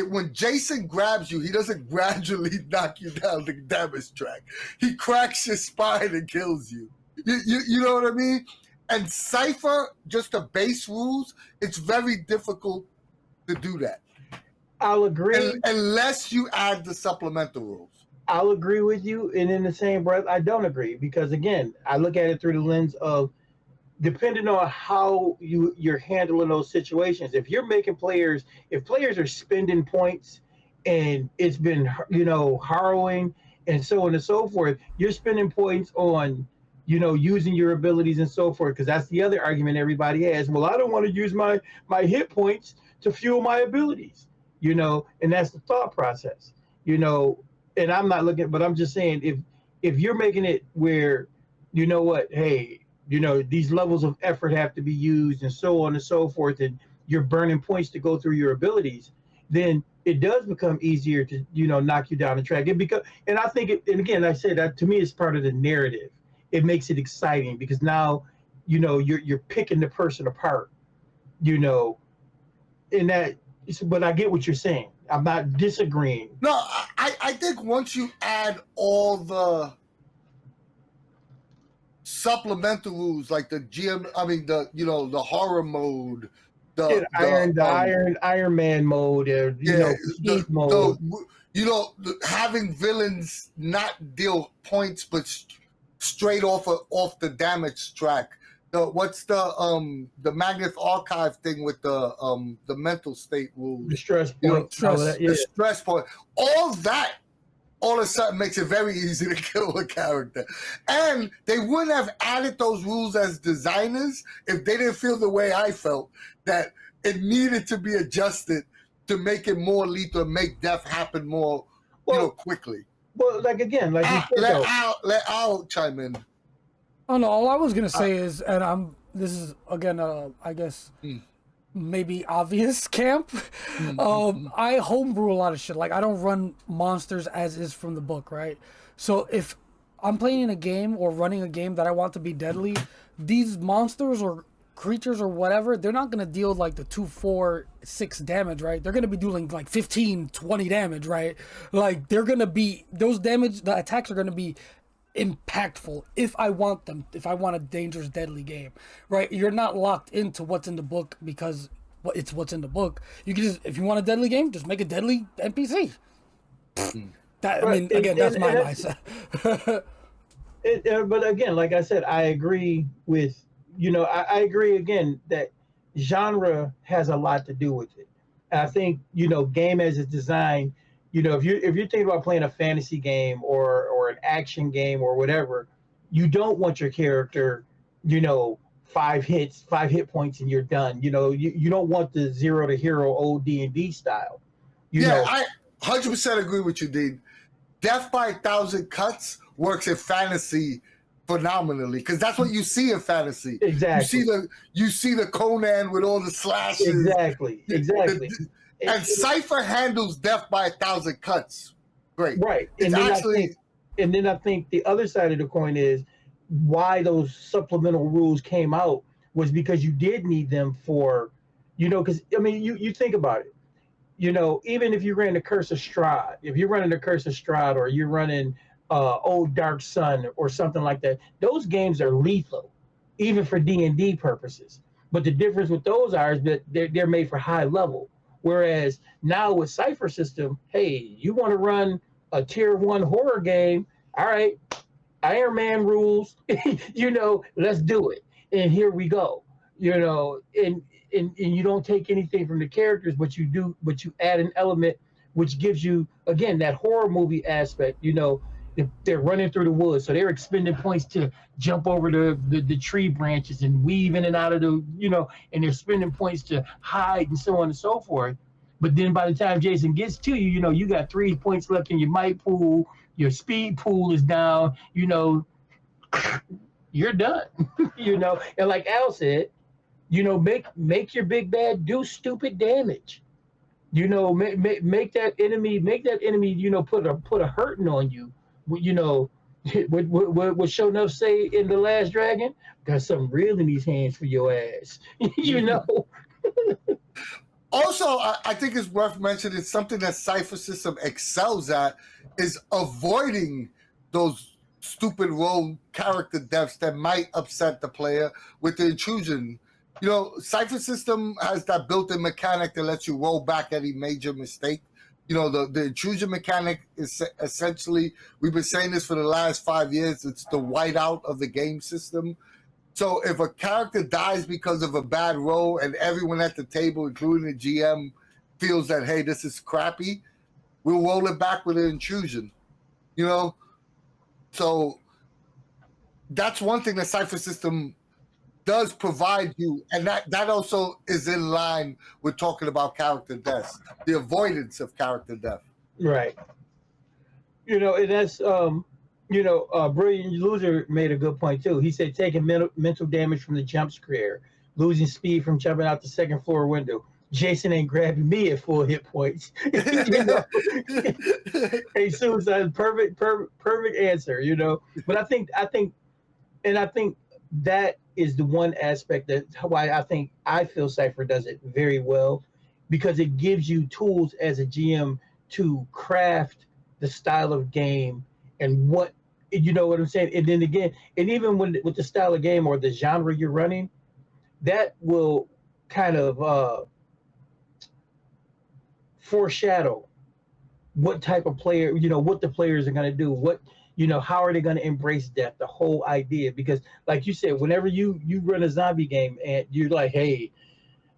when Jason grabs you, he doesn't gradually knock you down the damage track. He cracks your spine and kills you. You know what I mean? And Cypher, just the base rules, it's very difficult to do that.
I'll agree.
Unless you add the supplemental rules.
I'll agree with you. And in the same breath, I don't agree. Because again, I look at it through the lens of, depending on how you're handling those situations. If you're making if players are spending points and it's been, harrowing and so on and so forth, you're spending points on, using your abilities and so forth, because that's the other argument everybody has. Well, I don't want to use my hit points to fuel my abilities, and that's the thought process, and I'm not looking, but I'm just saying, if you're making it where, hey, these levels of effort have to be used and so on and so forth, and you're burning points to go through your abilities, then it does become easier to, knock you down the track. And I think and again, I said that to me, it's part of the narrative. it makes it exciting because now, you're picking the person apart, you know, in that. But I get what you're saying. I'm not disagreeing.
No, I think once you add all the supplemental rules like the the horror mode, the
Iron Man mode, or Prestige mode.
Having villains not deal points but straight off the damage track. What's the Magnus Archive thing with the mental state rules?
The stress point.
The stress point. All that all of a sudden makes it very easy to kill a character. And they wouldn't have added those rules as designers if they didn't feel the way I felt, that it needed to be adjusted to make it more lethal, make death happen more quickly.
Well, let
Al chime in.
Oh no, all I was gonna say is, and this is again, I guess maybe obvious camp. I homebrew a lot of shit. Like I don't run monsters as is from the book, right? So if I'm playing a game or running a game that I want to be deadly, these monsters or creatures or whatever, they're not gonna deal like the 2, 4, 6 damage, right? They're gonna be doing like 15, 20 damage, right? Like they're gonna be the attacks are gonna be impactful if I want a dangerous deadly game, right? You're not locked into what's in the book because it's what's in the book. You can just, if you want a deadly game, just make a deadly NPC. That's my mindset.
But again, like I said, I agree with I agree again that genre has a lot to do with it. And I think game as it's designed. If you're thinking about playing a fantasy game or an action game or whatever, you don't want your character, 5 hit points and you're done. You don't want the 0 to hero old D&D style.
I 100% agree with you, Dean. Death by 1,000 cuts works in fantasy phenomenally because that's what you see in fantasy.
Exactly.
You see the Conan with all the slashes.
Exactly.
And Cypher handles death by 1,000 cuts. Great.
Right. And then I think the other side of the coin is why those supplemental rules came out was because you did need them for, because, you think about it. Even if you ran the Curse of Strahd, if you're running the Curse of Strahd or you're running Old Dark Sun or something like that, those games are lethal, even for D&D purposes. But the difference with those is that they're made for high level. Whereas now with Cypher System, hey, you want to run a tier 1 horror game? All right, Iron Man rules, let's do it. And here we go. And you don't take anything from the characters, but you add an element which gives you, again, that horror movie aspect. They're running through the woods, so they're expending points to jump over the tree branches and weave in and out of and they're spending points to hide and so on and so forth. But then by the time Jason gets to you, you got 3 points left in your might pool, your speed pool is down, you're done. And like Al said, make your big bad do stupid damage. Make that enemy, put a hurting on you. What Sho'nuff say in The Last Dragon? Got something real in these hands for your ass.
Also, I think it's worth mentioning something that Cypher System excels at is avoiding those stupid rogue character deaths that might upset the player with the intrusion. Cypher System has that built-in mechanic that lets you roll back any major mistake. The intrusion mechanic is essentially, we've been saying this for the last 5 years, it's the whiteout of the game system. So if a character dies because of a bad roll and everyone at the table, including the GM, feels that, hey, this is crappy, we'll roll it back with an intrusion. So that's one thing that Cypher System does provide you, and that also is in line with talking about character deaths, the avoidance of character death.
Right. And that's Brilliant Loser made a good point too. He said taking mental damage from the jump scare, losing speed from jumping out the second floor window. Jason ain't grabbing me at full hit points. Hey, Susan, perfect answer. But I think And I think that is the one aspect that why I feel Cypher does it very well, because it gives you tools as a GM to craft the style of game and what, you know what I'm saying. And then again, and even when with the style of game or the genre you're running, that will kind of foreshadow what type of player, what the players are going to do, what, how are they going to embrace death, the whole idea. Because like you said, whenever you run a zombie game and you're like, hey,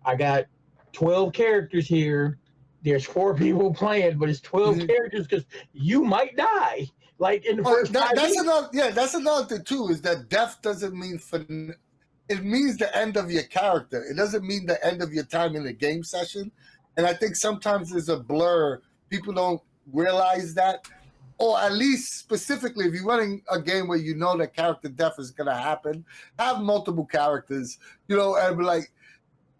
I got 12 characters here, there's 4 people playing, but it's 12 characters because you might die like in the first
that's another thing too, is that death doesn't mean it means the end of your character. It doesn't mean the end of your time in the game session. And I think sometimes there's a blur. People don't realize that. Or at least specifically, if you're running a game where you know that character death is going to happen, have multiple characters, and be like,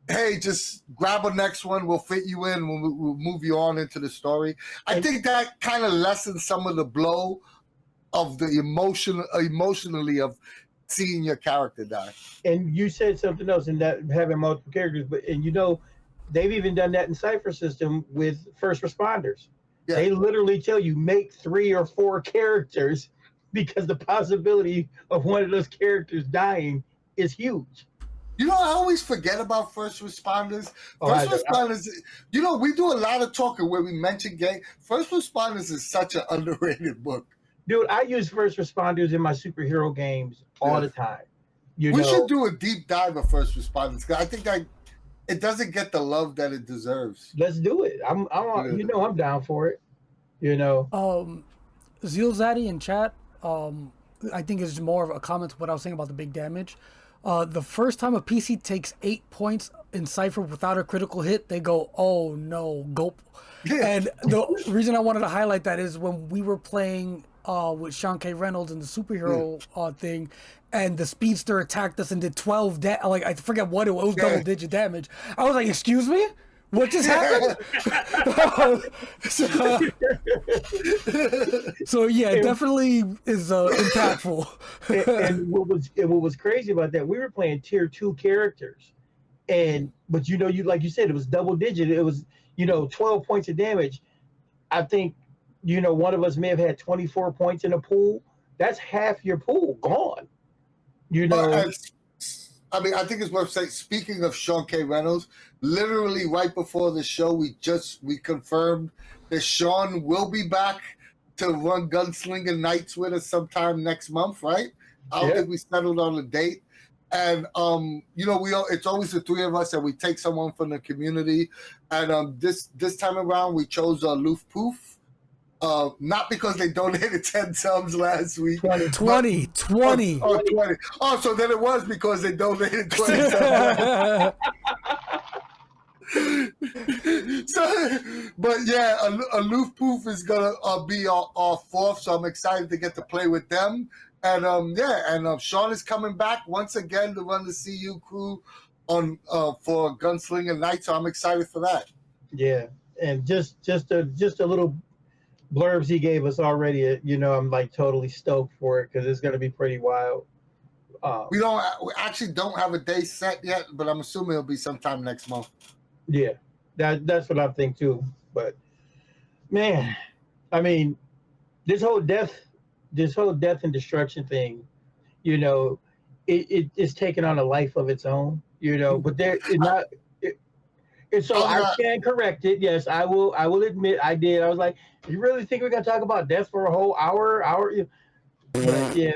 hey, just grab a next one. We'll fit you in. We'll move you on into the story. I think that kind of lessens some of the blow of the emotionally of seeing your character die.
And you said something else in that having multiple characters, they've even done that in Cypher system with first responders. Yeah. They literally tell you make 3 or 4 characters because the possibility of one of those characters dying is huge.
I always forget about first responders. Responders, we do a lot of talking where we mention game. First Responders is such an underrated book.
Dude, I use first responders in my superhero games all the time.
We should do a deep dive of first responders, because I think it doesn't get the love that it deserves.
Let's do it. I'm down for it.
Zeal Zaddy in chat, I think is more of a comment to what I was saying about the big damage. The first time a PC takes 8 points in Cypher without a critical hit, they go, oh no, gulp. And the reason I wanted to highlight that is when we were playing with Sean K. Reynolds in the superhero thing, and the speedster attacked us and did 12 I forget what it was double-digit damage. I was like, excuse me? What just happened? so yeah, it definitely is impactful.
and what was crazy about that, we were playing tier 2 characters, but you like you said, it was double digit. It was 12 points of damage. I think one of us may have had 24 points in a pool. That's half your pool gone.
I mean, I think it's worth saying, speaking of Sean K. Reynolds, literally right before the show, we confirmed that Sean will be back to run Gunslinging Nights with us sometime next month, right? I don't think we settled on a date. And, it's always the 3 of us, and we take someone from the community. And this time around, we chose Loof Poof. Not because they donated 10 subs last week.
20.
Oh, 20. Oh, so then it was because they donated 20 subs. But yeah, Aloof Poof is gonna be our 4th, so I'm excited to get to play with them. And Sean is coming back once again to run the CU crew on for Gunslinger Night, so I'm excited for that.
Yeah, and just a little blurbs he gave us already, I'm like totally stoked for it because it's going to be pretty wild.
We actually don't have a day set yet, but I'm assuming it'll be sometime next month.
Yeah, that's what I think too. But man, I mean, this whole death and destruction thing, it's taken on a life of its own. But and so I can correct it. Yes, I will admit I did. I was like, you really think we're gonna talk about death for a whole hour? But yeah.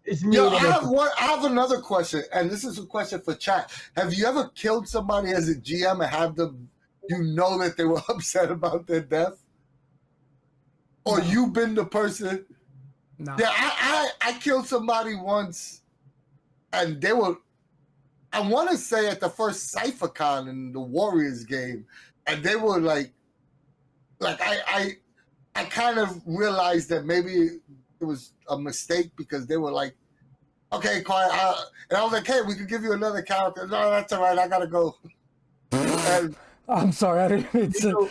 It's me.
I have another question, and this is a question for chat. Have you ever killed somebody as a GM and have them, that they were upset about their death? Or you've been the person?
No.
Yeah, I killed somebody once, and they were, I want to say at the first CypherCon in the Warriors game, and they were like I kind of realized that maybe it was a mistake because they were like, okay, quiet. And I was like, hey, we could give you another character. No, that's all right. I got to go. And,
I'm sorry. I didn't mean to.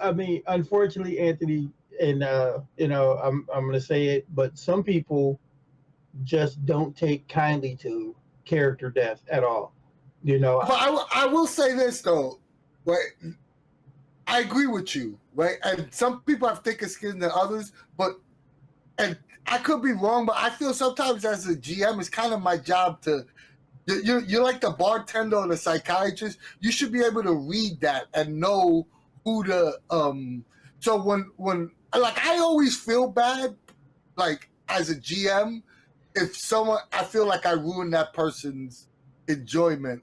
I mean, unfortunately, Anthony, and you know, I'm gonna say it, but some people just don't take kindly to character death at all. You know,
But I will say this though, right? I agree with you, right? And some people have thicker skin than others, but and I could be wrong, but I feel sometimes as a GM, it's kind of my job to. You're like the bartender or the psychiatrist. You should be able to read that and know who the So when like I always feel bad, like as a GM, if someone I feel like I ruined that person's enjoyment.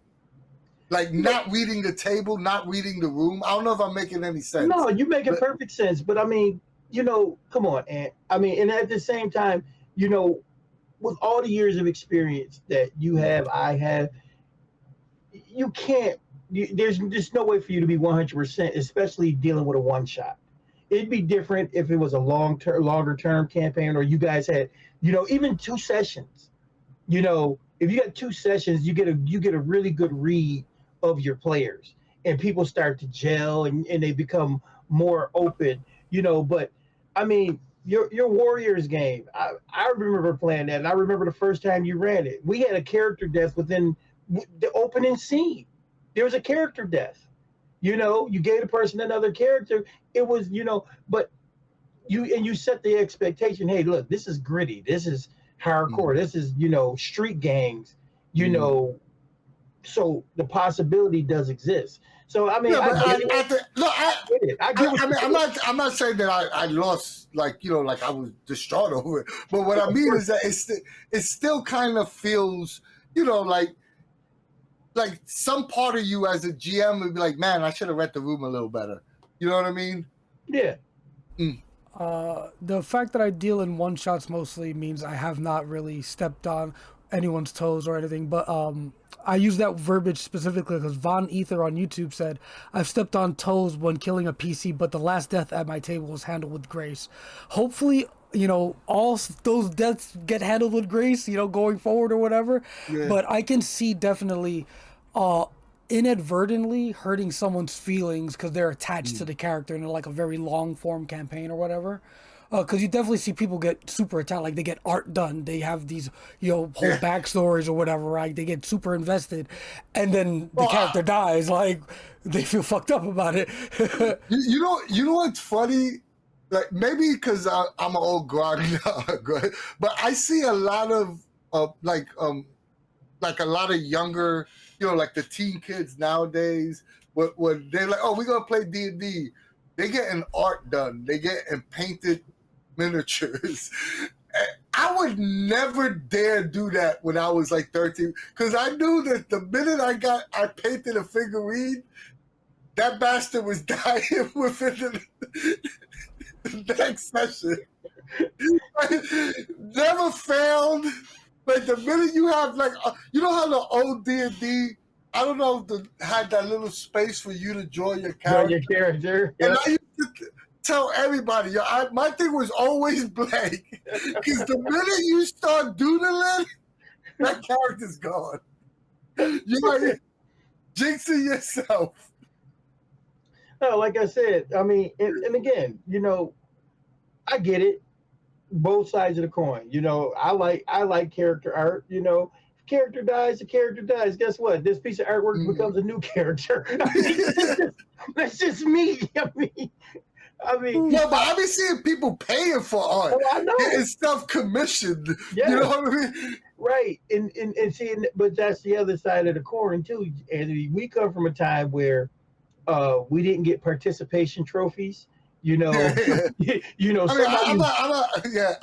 Like not reading the table, not reading the room. I don't know if I'm making any sense.
no, you make it perfect sense. But I mean, you know, come on, and I mean, and at the same time, you know, with all the years of experience that you have, I have, you can't. There's just no way for you to be 100%, especially dealing with a one shot. It'd be different if it was a longer term campaign, or you guys had, you know, even 2 sessions. You know, if you got 2 sessions, you get a really good read of your players, and people start to gel, and they become more open. You know, but I mean, your Warriors game, I remember playing that, and I remember the first time you ran it. We had a character death within the opening scene. There was a character death. You know, you gave the person another character. It was, you know, but you set the expectation. Hey, look, this is gritty. This is hardcore. This is, you know, street gangs. You know, so the possibility does exist. So I mean,
Yeah, but
I get it. I get what
I mean,
you're saying.
I'm not saying that I lost, like, you know, like I was distraught over it. But what I mean is that it still kind of feels, you know, like some part of you as a GM would be like, man, I should have read the room a little better. You know what I mean?
Yeah.
The fact that I deal in one shots mostly means I have not really stepped on anyone's toes or anything, but I use that verbiage specifically because Von Ether on YouTube said, I've stepped on toes when killing a PC, but the last death at my table was handled with grace. Hopefully, you know, all those deaths get handled with grace, you know, going forward or whatever.
Yeah.
But I can see definitely inadvertently hurting someone's feelings because they're attached to the character in like a very long form campaign or whatever. Because you definitely see people get super attached, like they get art done, they have these, you know, whole backstories or whatever, right? They get super invested, and then the character dies, like they feel fucked up about it.
you know what's funny? Like maybe because I'm an old grog now, but I see a lot of like a lot of younger, you know, like the teen kids nowadays, when they're like, oh, we're gonna play D&D, they getting art done, they getting painted miniatures. I would never dare do that when I was like 13, because I knew that the minute I painted a figurine, that bastard was dying within the next session. Never failed. Like the minute you have like, you know how the old D&D, I don't know if had that little space for you to draw your character.
Yeah.
And I used to tell everybody, my thing was always blank, because the minute you start doodling, that character's gone. You're like jinxing yourself.
No, like I said, I mean, and again, you know, I get it. Both sides of the coin. You know, I like character art. You know, if character dies, the character dies. Guess what? This piece of artwork becomes a new character. I mean, that's just me. I mean.
No, but I've been seeing people paying for art.
Oh, I know.
Getting stuff commissioned.
Yeah.
You know what I mean?
Right. And see, but that's the other side of the coin too, Anthony. We come from a time where we didn't get participation trophies. You know, you know,
I'm not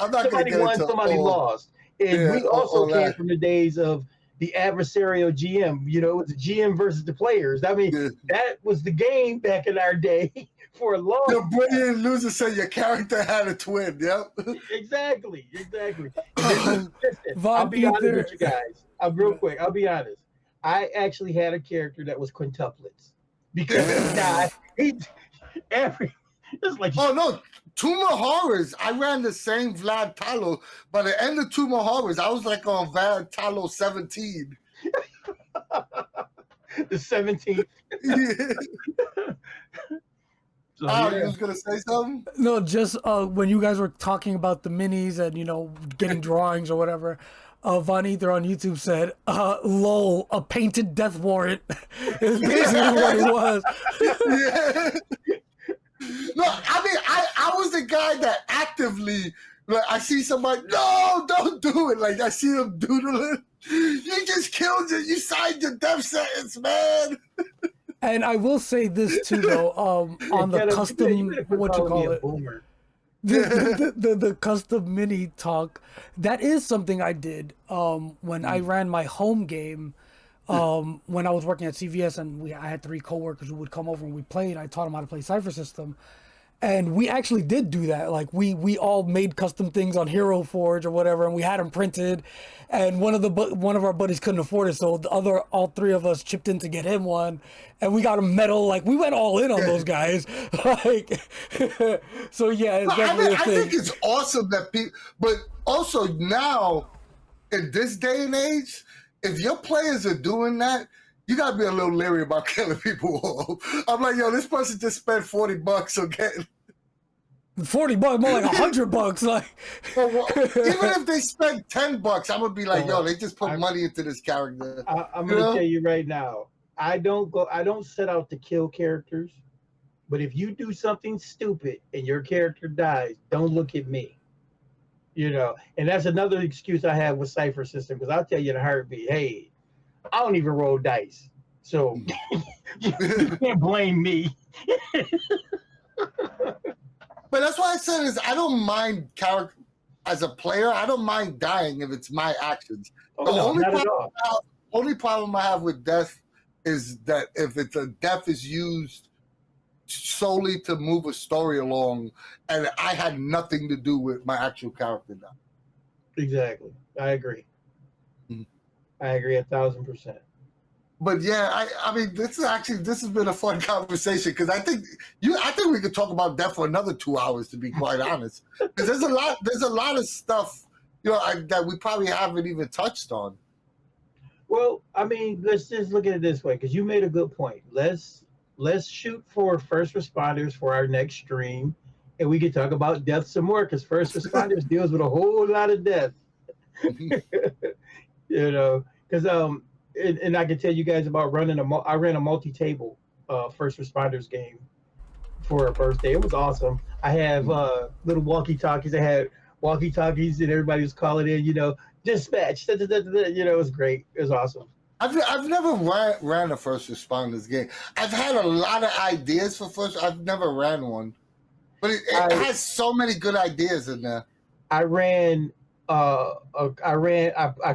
somebody won, somebody lost. And we also came from the days of the adversarial GM. You know, it's the GM versus the players. I mean, that was the game back in our day for a long time.
The brilliant loser said your character had a twin. Yep.
Exactly. Listen, I'll be honest with you guys. Real quick, I'll be honest. I actually had a character that was quintuplets because it's like,
oh no, Tomb of Horrors. I ran the same Vlad Talo. By the end of Tomb of Horrors, I was like on Vlad Talo 17.
The 17th. So
Oh,
yeah.
you was gonna say something?
No, just when you guys were talking about the minis and getting drawings or whatever, Von Ether on YouTube said, "Lol, a painted death warrant," is basically what it was.
Yeah. No, I mean, I was the guy that actively, like, I see somebody, no, don't do it. Like, I see them doodling. You just killed it. You signed your death sentence, man.
And I will say this too, though, on the custom, what you call it,
Boomer.
the custom mini talk, that is something I did when I ran my home game. When I was working at CVS, and I had 3 coworkers who would come over and we played. I taught them how to play Cypher System, and we actually did do that. Like we all made custom things on Hero Forge or whatever, and we had them printed. And one of our buddies couldn't afford it, so all 3 of us chipped in to get him one, and we got him metal. Like we went all in on those guys. Like, so yeah, it's definitely a thing.
I think it's awesome that people, but also now in this day and age, if your players are doing that, you gotta be a little leery about killing people off. I'm like, yo, this person just spent $40 on getting
$40, more like $100. Like,
well, even if they spend $10, I'm gonna be like, yo, they just put money into this character.
I'm gonna tell you right now, I don't set out to kill characters, but if you do something stupid and your character dies, don't look at me. And that's another excuse I have with Cypher System, because I'll tell you in a heartbeat, hey, I don't even roll dice, so you can't blame me.
But that's why I said is I don't mind character as a player. I don't mind dying if it's my actions.
Oh,
The
no,
only
not at all.
only problem I have with death is that if it's a death is used solely to move a story along, and I had nothing to do with my actual character now.
Exactly, I agree.
Mhm.
I agree 1,000%.
But yeah, I mean, this has been a fun conversation, because I think we could talk about death for another 2 hours, to be quite honest, because there's a lot of stuff that we probably haven't even touched on.
Well, I mean, let's just look at it this way, because you made a good point. Let's shoot for first responders for our next stream, and we can talk about death some more, because first responders deals with a whole lot of death. Because and I can tell you guys about I ran a multi-table first responders game for a birthday. It was awesome. I have little walkie-talkies. I had walkie-talkies, and everybody was calling in, dispatch. It was great. It was awesome.
I've never ran a first responders game. I've had a lot of ideas for first. I've never ran one, but it has so many good ideas in there.
I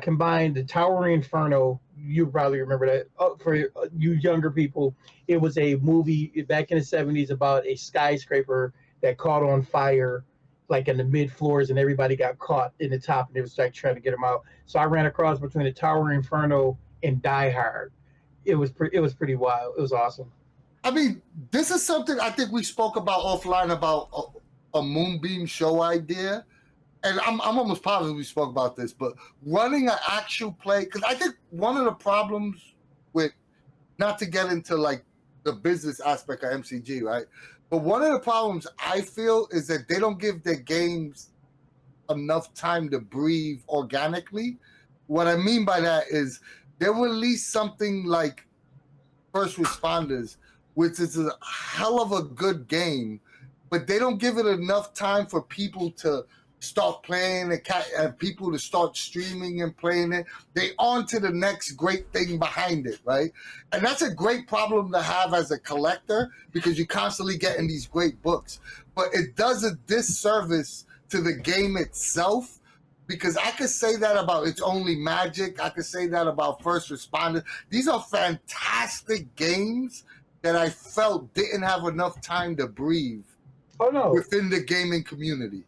combined the Tower Inferno. You probably remember that. For you younger people, it was a movie back in the 70s about a skyscraper that caught on fire, like in the mid floors, and everybody got caught in the top, and it was like trying to get them out. So I ran a cross between the Tower Inferno and Die Hard. It was pretty wild. It was awesome.
I mean, this is something I think we spoke about offline about a Moonbeam show idea. And I'm almost positive we spoke about this, but running an actual play, because I think one of the problems with, not to get into like the business aspect of MCG, right? But one of the problems I feel is that they don't give their games enough time to breathe organically. What I mean by that is they will release something like First Responders, which is a hell of a good game, but they don't give it enough time for people to start playing and people to start streaming and playing it. They on to the next great thing behind it, right? And that's a great problem to have as a collector, because you're constantly getting these great books. But it does a disservice to the game itself, because I could say that about It's Only Magic. I could say that about First Responders. These are fantastic games that I felt didn't have enough time to breathe within the gaming community.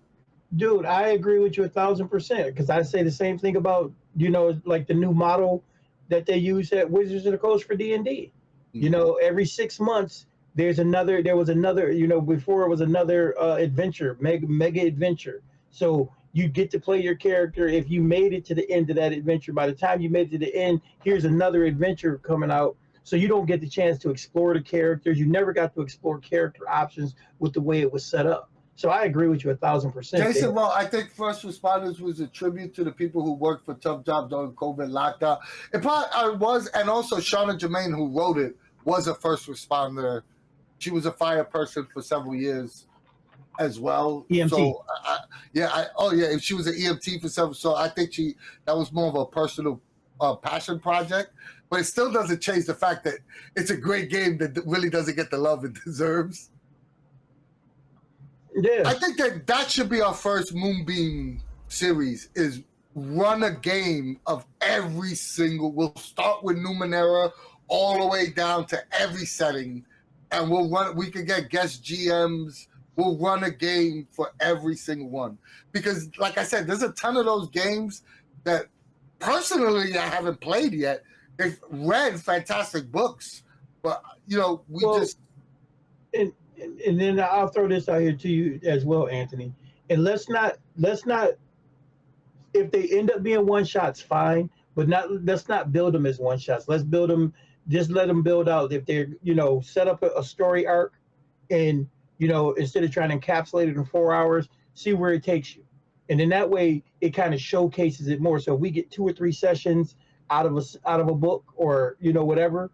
Dude, I agree with you 1,000%, because I say the same thing about, like the new model that they use at Wizards of the Coast for D&D. Mm-hmm. Every 6 months, there was another, before it was another adventure, mega adventure. So you get to play your character. If you made it to the end of that adventure, by the time you made it to the end, here's another adventure coming out. So you don't get the chance to explore the characters. You never got to explore character options with the way it was set up. So I agree with you 1,000%.
Jason, well, I think First Responders was a tribute to the people who worked for Tough Job during COVID lockdown. It probably was, and also Shauna Jermaine, who wrote it, was a first responder. She was a fire person for several years as well.
EMT.
So, she was an EMT for several. So I think that was more of a personal passion project. But it still doesn't change the fact that it's a great game that really doesn't get the love it deserves.
Yeah.
I think that should be our first Moonbeam series, is run a game of every single, we'll start with Numenera all the way down to every setting, and we could get guest GMs, we'll run a game for every single one. Because like I said, there's a ton of those games that personally I haven't played yet. They've read fantastic books, but
And then I'll throw this out here to you as well, Anthony. And let's not. If they end up being one shots, fine. But let's not build them as one shots. Let's build them. Just let them build out. If they're set up a story arc, and instead of trying to encapsulate it in 4 hours, see where it takes you. And then that way it kind of showcases it more. So if we get 2 or 3 sessions out of a book, or whatever,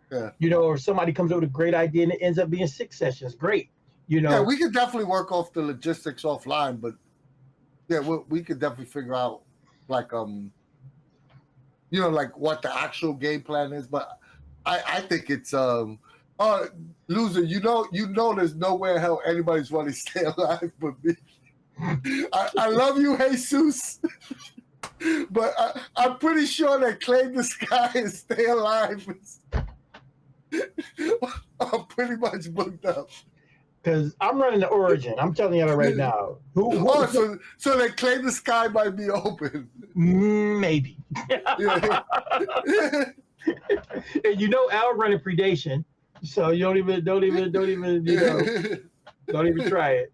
or somebody comes up with a great idea and it ends up being 6 sessions, great.
Yeah, we could definitely work off the logistics offline, but yeah, we could definitely figure out like what the actual game plan is. But I think it's loser. There's nowhere in hell anybody's want to stay alive but me. I love you, Jesus. But I'm pretty sure that Claim the Sky and Stay Alive are pretty much booked up.
Because I'm running the Origin. I'm telling you that right now.
So they Claim the Sky might be open.
Maybe. And Al running Predation, so you don't even don't even try it.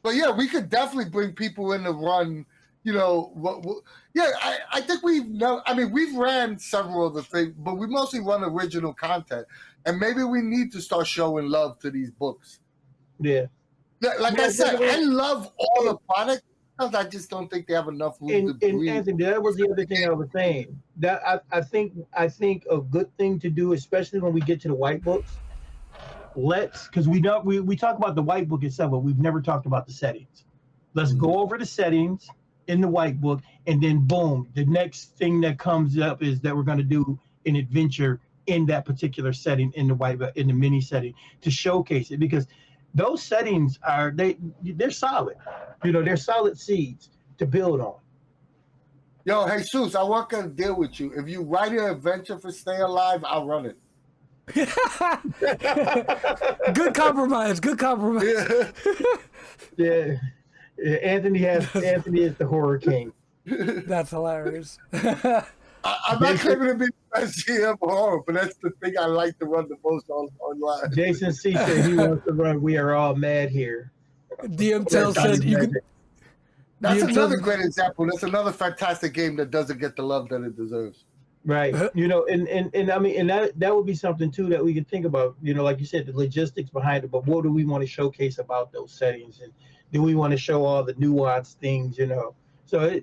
But yeah, we could definitely bring people in to run. I think we've ran several of the things, but we mostly run original content, and maybe we need to start showing love to these books.
Yeah,
like I said, I love all the products. I just don't think they have enough room to breathe.
And Anthony, that was the other thing I was saying. That I think a good thing to do, especially when we get to the white books. Because we talk about the white book itself, but we've never talked about the settings. Let's go over the settings in the white book, and then boom, the next thing that comes up is that we're going to do an adventure in that particular setting in the mini setting to showcase it, because those settings they're solid. They're solid seeds to build on.
Yo, Jesus, I want to deal with you. If you write an adventure for Stay Alive, I'll run it.
Good compromise.
Yeah. Anthony is the horror king.
That's hilarious.
I'm not claiming to be the best GM horror, but that's the thing I like to run the most online.
Jason C said he wants to run We Are All Mad Here.
DM said you could.
That's another great example. That's another fantastic game that doesn't get the love that it deserves.
Right. And I mean, and that would be something too that we could think about, like you said, the logistics behind it, but what do we want to showcase about those settings? And do we want to show all the nuanced things, So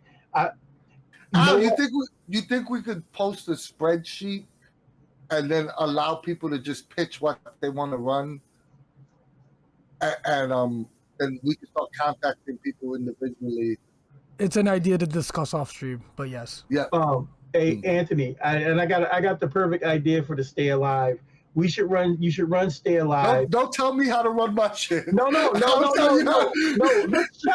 you think we could post a spreadsheet and then allow people to just pitch what they want to run? And we can start contacting people individually.
It's an idea to discuss off stream, but yes.
Yeah.
Hey, Anthony, I got the perfect idea for the Stay Alive. You should run Stay Alive.
Don't tell me how to run my shit.
No. Shut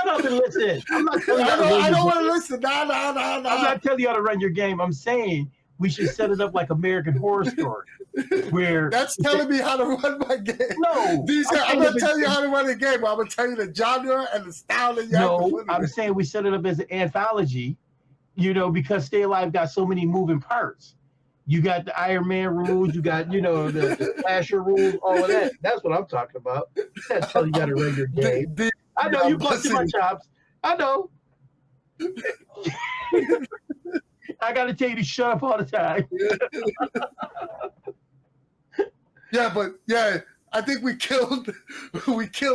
up and listen. I'm not telling you.
I don't want to listen. No.
I'm not telling you how to run your game. I'm saying we should set it up like American Horror Story, where
that's telling me how to run my game.
No,
I'm not telling you how to run a game. I'm gonna tell you the genre and the style that you have to put in.
I'm saying we set it up as an anthology. Because Stay Alive got so many moving parts. You got the Iron Man rules, you got, the slasher rules, all of that. That's what I'm talking about. That's how you got to run your game. I know you busting my chops. I know. I got to tell you to shut up all the time.
Yeah, but yeah, I think we killed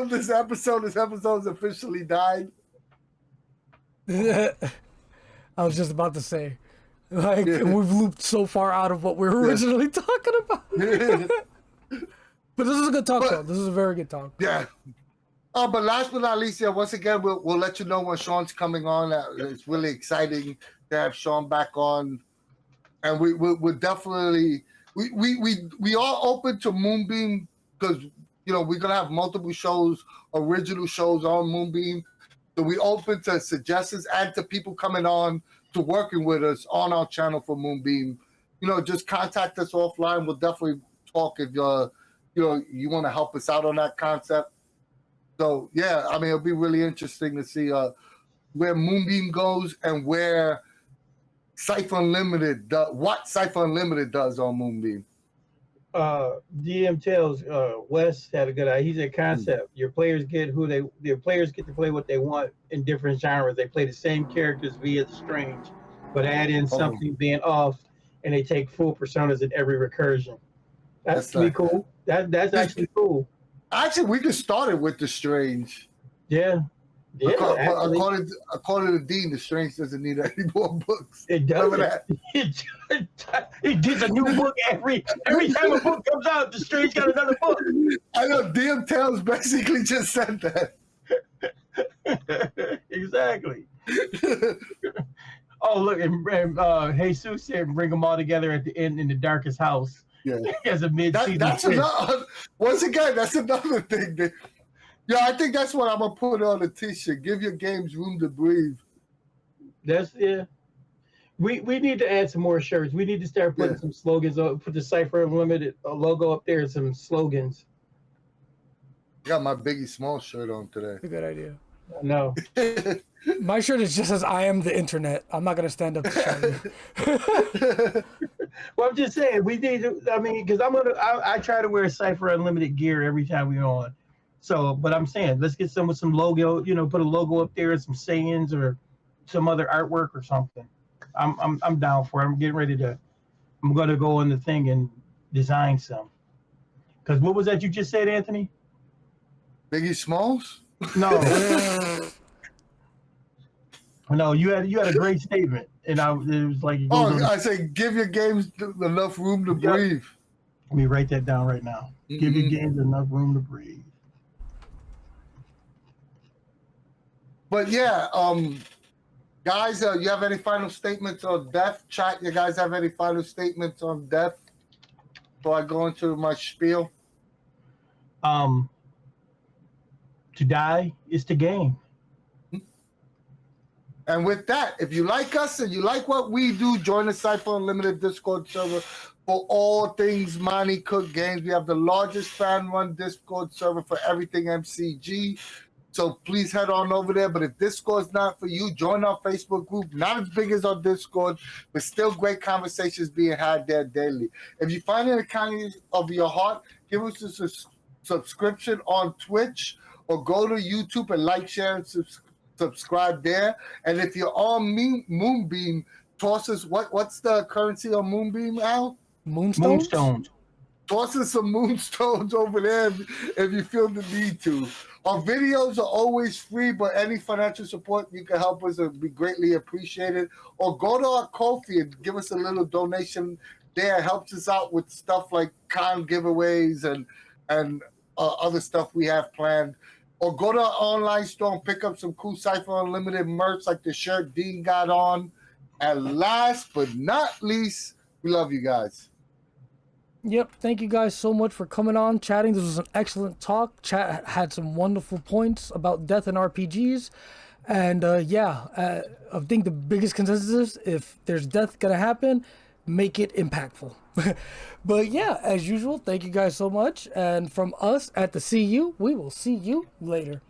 this episode. This episode's officially died.
I was just about to say, like, we've looped so far out of what we were originally talking about. But this is a good talk, though. This is a very good talk.
Yeah. But last but not least, once again, we'll let you know when Sean's coming on. It's really exciting to have Sean back on, and we're definitely we are open to Moonbeam because we're gonna have multiple shows, original shows on Moonbeam. So we open to suggestions and to people coming on to working with us on our channel for Moonbeam. Just contact us offline. We'll definitely talk if you want to help us out on that concept. So yeah, I mean, it'll be really interesting to see where Moonbeam goes and where Cypher Unlimited what Cypher Unlimited does on Moonbeam.
DM tells Wes had a good idea. He said concept. Your players get to play what they want in different genres. They play the same characters via the strange, but add in something being off, and they take full personas in every recursion. That's pretty cool. That's actually cool.
Actually, we could start it with the strange.
Yeah.
According to Dean, the strange doesn't need any more books.
It doesn't. It gets a new book every time a book comes out. The strange got another book.
I know. DM Tales basically just said that.
Exactly. Oh, look, and Jesus said bring them all together at the end in the darkest house.
Yeah,
as a mid-season.
That's another. Once again, that's another thing. I think that's what I'm gonna put on a T-shirt. Give your games room to breathe.
We need to add some more shirts. We need to start putting some slogans up. Put the Cypher Unlimited logo up there and some slogans.
I got my Biggie Small shirt on today.
A good idea.
No.
My shirt is just says I am the internet. I'm not gonna stand up to show.
Well, I'm just saying we need to. I mean, because I try to wear Cypher Unlimited gear every time we're on. So, but I'm saying let's get some logo. Put a logo up there and some sayings or some other artwork or something. I'm down for it. I'm getting ready to. I'm gonna go on the thing and design some. Because what was that you just said, Anthony?
Biggie Smalls?
No. No, you had a great statement, and it was like.
I say give your games enough room to breathe.
Let me write that down right now. Mm-hmm. Give your games enough room to breathe.
But yeah, guys, you have any final statements on death? Chat, you guys have any final statements on death? Before I go into my spiel.
To die is to gain.
And with that, if you like us and you like what we do, join the Cypher Unlimited Discord server for all things Monty Cook games. We have the largest fan-run Discord server for everything MCG. So please head on over there. But if Discord's not for you, join our Facebook group. Not as big as our Discord, but still great conversations being had there daily. If you find it in the kindness of your heart, give us a subscription on Twitch or go to YouTube and like, share, and subscribe there. And if you're on Moonbeam, toss us what's the currency on Moonbeam, Al?
Moonstones.
Toss us some moonstones over there if you feel the need to. Our videos are always free, but any financial support you can help us would be greatly appreciated. Or go to our Ko-fi and give us a little donation there. It helps us out with stuff like con giveaways and other stuff we have planned. Or go to our online store and pick up some cool Cypher Unlimited merch like the shirt Dean got on. And last but not least, we love you guys.
Yep, thank you guys so much for coming on, chatting. This was an excellent talk. Chat had some wonderful points about death and RPGs. And I think the biggest consensus is if there's death gonna happen, make it impactful. But yeah, as usual, thank you guys so much. And from us at the CU, we will see you later.